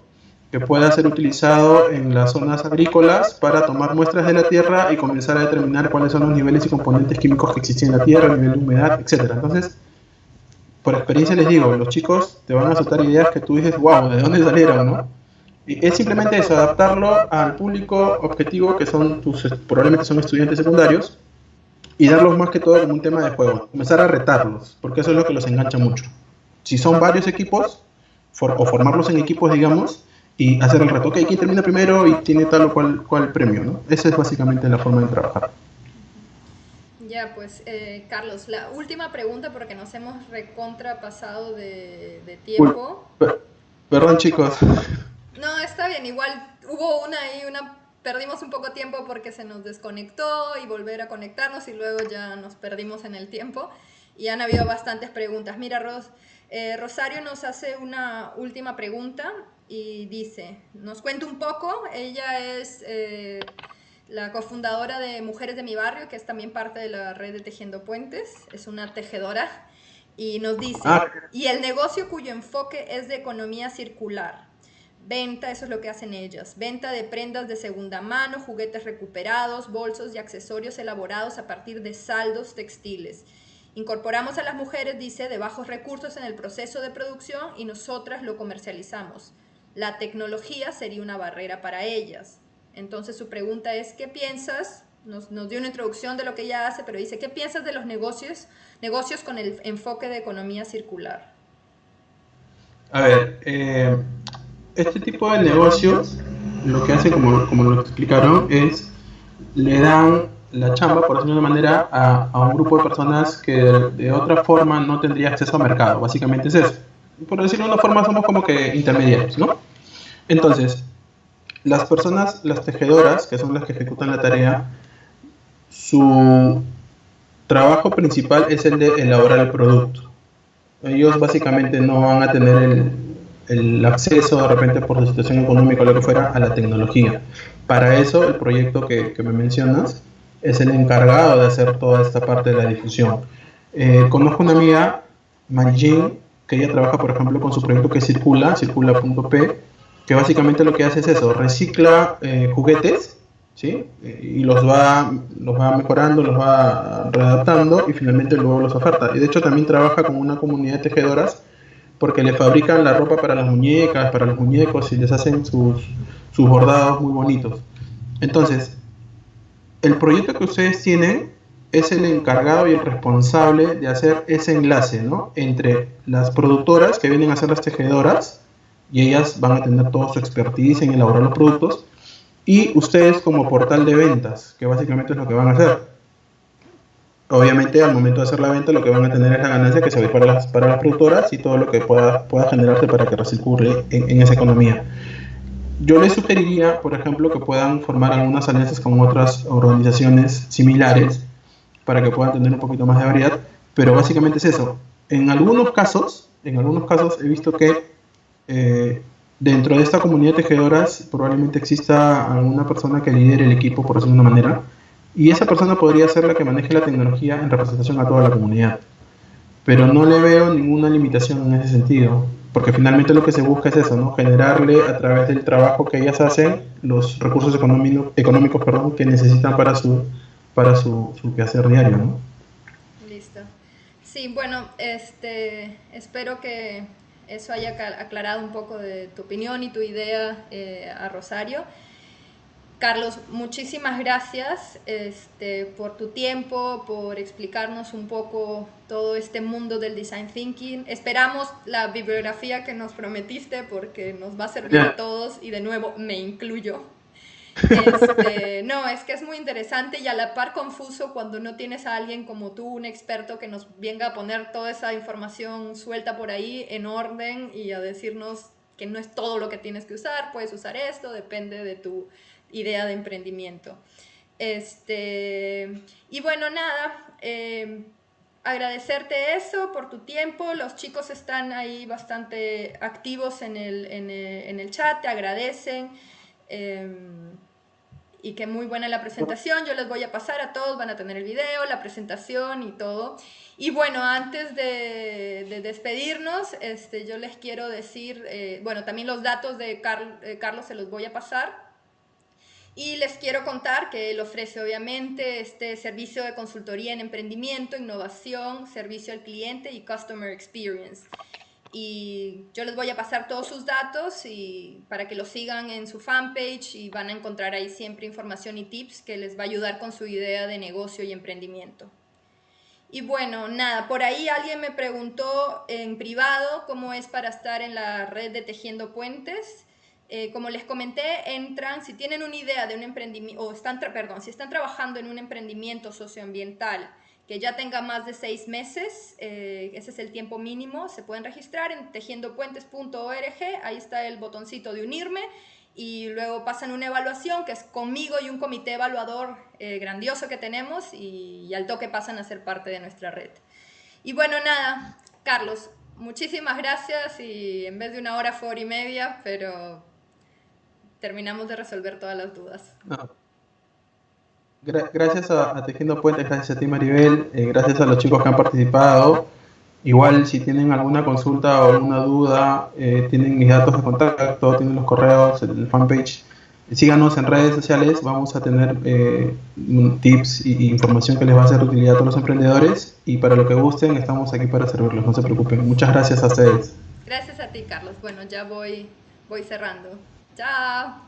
que pueda ser utilizado en las zonas agrícolas para tomar muestras de la tierra y comenzar a determinar cuáles son los niveles y componentes químicos que existen en la tierra, el nivel de humedad, etc. Entonces, por experiencia les digo, los chicos te van a soltar ideas que tú dices, wow, ¿de dónde salieron, no? Y es simplemente eso, adaptarlo al público objetivo, que son probablemente son estudiantes secundarios, y darlos más que todo como un tema de juego, comenzar a retarlos, porque eso es lo que los engancha mucho. Si son varios equipos, o formarlos en equipos, digamos, y hacer el reto, ok, ¿quién termina primero y tiene tal o cual premio, ¿no? Esa es básicamente la forma de trabajar. Ya, pues, Carlos, la última pregunta porque nos hemos recontrapasado de tiempo. Perdón, chicos. No, está bien, igual hubo perdimos un poco tiempo porque se nos desconectó y volver a conectarnos y luego ya nos perdimos en el tiempo y han habido bastantes preguntas. Mira, Rosario nos hace una última pregunta y dice, nos cuenta un poco, ella es la cofundadora de Mujeres de mi Barrio, que es también parte de la red de Tejiendo Puentes, es una tejedora, y nos dice, y el negocio cuyo enfoque es de economía circular. Venta, eso es lo que hacen ellas, venta de prendas de segunda mano, juguetes recuperados, bolsos y accesorios elaborados a partir de saldos textiles. Incorporamos a las mujeres, dice, de bajos recursos en el proceso de producción y nosotras lo comercializamos. La tecnología sería una barrera para ellas. Entonces su pregunta es, ¿qué piensas? Nos dio una introducción de lo que ella hace, pero dice, ¿qué piensas de los negocios con el enfoque de economía circular? A ver, este tipo de negocios, lo que hacen, como lo explicaron, es le dan la chamba, por decirlo de una manera, a un grupo de personas que de otra forma no tendría acceso al mercado. Básicamente es eso. Por decirlo de una forma, somos como que intermediarios, ¿no? Entonces, las personas, las tejedoras, que son las que ejecutan la tarea, su trabajo principal es el de elaborar el producto. Ellos básicamente no van a tener el acceso de repente por su situación económica o lo que fuera a la tecnología. Para eso el proyecto que me mencionas es el encargado de hacer toda esta parte de la difusión. Conozco una amiga, Marijin, que ella trabaja por ejemplo con su proyecto que circula.p, que básicamente lo que hace es eso, recicla juguetes, ¿sí? Y los va mejorando, los va readaptando y finalmente luego los oferta. Y de hecho también trabaja con una comunidad de tejedoras porque le fabrican la ropa para las muñecas, para los muñecos y les hacen sus bordados muy bonitos. Entonces, el proyecto que ustedes tienen es el encargado y el responsable de hacer ese enlace, ¿no? Entre las productoras que vienen a ser las tejedoras y ellas van a tener toda su expertise en elaborar los productos, y ustedes como portal de ventas, que básicamente es lo que van a hacer. Obviamente al momento de hacer la venta lo que van a tener es la ganancia que se ve para las productoras y todo lo que pueda generarse para que recircule en esa economía. Yo les sugeriría, por ejemplo, que puedan formar algunas alianzas con otras organizaciones similares para que puedan tener un poquito más de variedad, pero básicamente es eso. En algunos casos he visto que dentro de esta comunidad de tejedoras probablemente exista alguna persona que lidere el equipo, por decirlo de una manera, y esa persona podría ser la que maneje la tecnología en representación a toda la comunidad. Pero no le veo ninguna limitación en ese sentido, porque finalmente lo que se busca es eso, ¿no? Generarle a través del trabajo que ellas hacen los recursos económicos que necesitan para su quehacer diario, ¿no? Listo. Sí, bueno, espero que eso haya aclarado un poco de tu opinión y tu idea a Rosario. Carlos, muchísimas gracias por tu tiempo, por explicarnos un poco todo este mundo del design thinking. Esperamos la bibliografía que nos prometiste porque nos va a servir a todos y de nuevo me incluyo. No, es que es muy interesante y a la par confuso cuando no tienes a alguien como tú, un experto que nos venga a poner toda esa información suelta por ahí en orden y a decirnos que no es todo lo que tienes que usar, puedes usar esto, depende de tu idea de emprendimiento. Y bueno, nada, agradecerte eso por tu tiempo. Los chicos están ahí bastante activos en el chat, te agradecen. Y que muy buena la presentación. Yo les voy a pasar a todos, van a tener el video, la presentación y todo. Y bueno, antes de despedirnos, yo les quiero decir, bueno, también los datos de Carlos se los voy a pasar. Y les quiero contar que él ofrece obviamente este servicio de consultoría en emprendimiento, innovación, servicio al cliente y customer experience. Y yo les voy a pasar todos sus datos y para que lo sigan en su fanpage y van a encontrar ahí siempre información y tips que les va a ayudar con su idea de negocio y emprendimiento. Y bueno, nada, por ahí alguien me preguntó en privado cómo es para estar en la red de Tejiendo Puentes. Como les comenté, entran, si tienen una idea de un emprendimiento, o si están trabajando en un emprendimiento socioambiental que ya tenga más de 6 meses, ese es el tiempo mínimo, se pueden registrar en tejiendopuentes.org, ahí está el botoncito de unirme, y luego pasan una evaluación que es conmigo y un comité evaluador grandioso que tenemos, y al toque pasan a ser parte de nuestra red. Y bueno, nada, Carlos, muchísimas gracias, y en vez de 1 hora fue 1 hora y media, pero terminamos de resolver todas las dudas. No. Gracias a Tejiendo Puentes, gracias a ti Maribel, gracias a los chicos que han participado. Igual si tienen alguna consulta o alguna duda, tienen mis datos de contacto, tienen los correos, el fanpage. Síganos en redes sociales, vamos a tener tips y información que les va a ser de utilidad a todos los emprendedores. Y para lo que gusten, estamos aquí para servirlos, no se preocupen. Muchas gracias a ustedes. Gracias a ti, Carlos. Bueno, ya voy cerrando. Chao.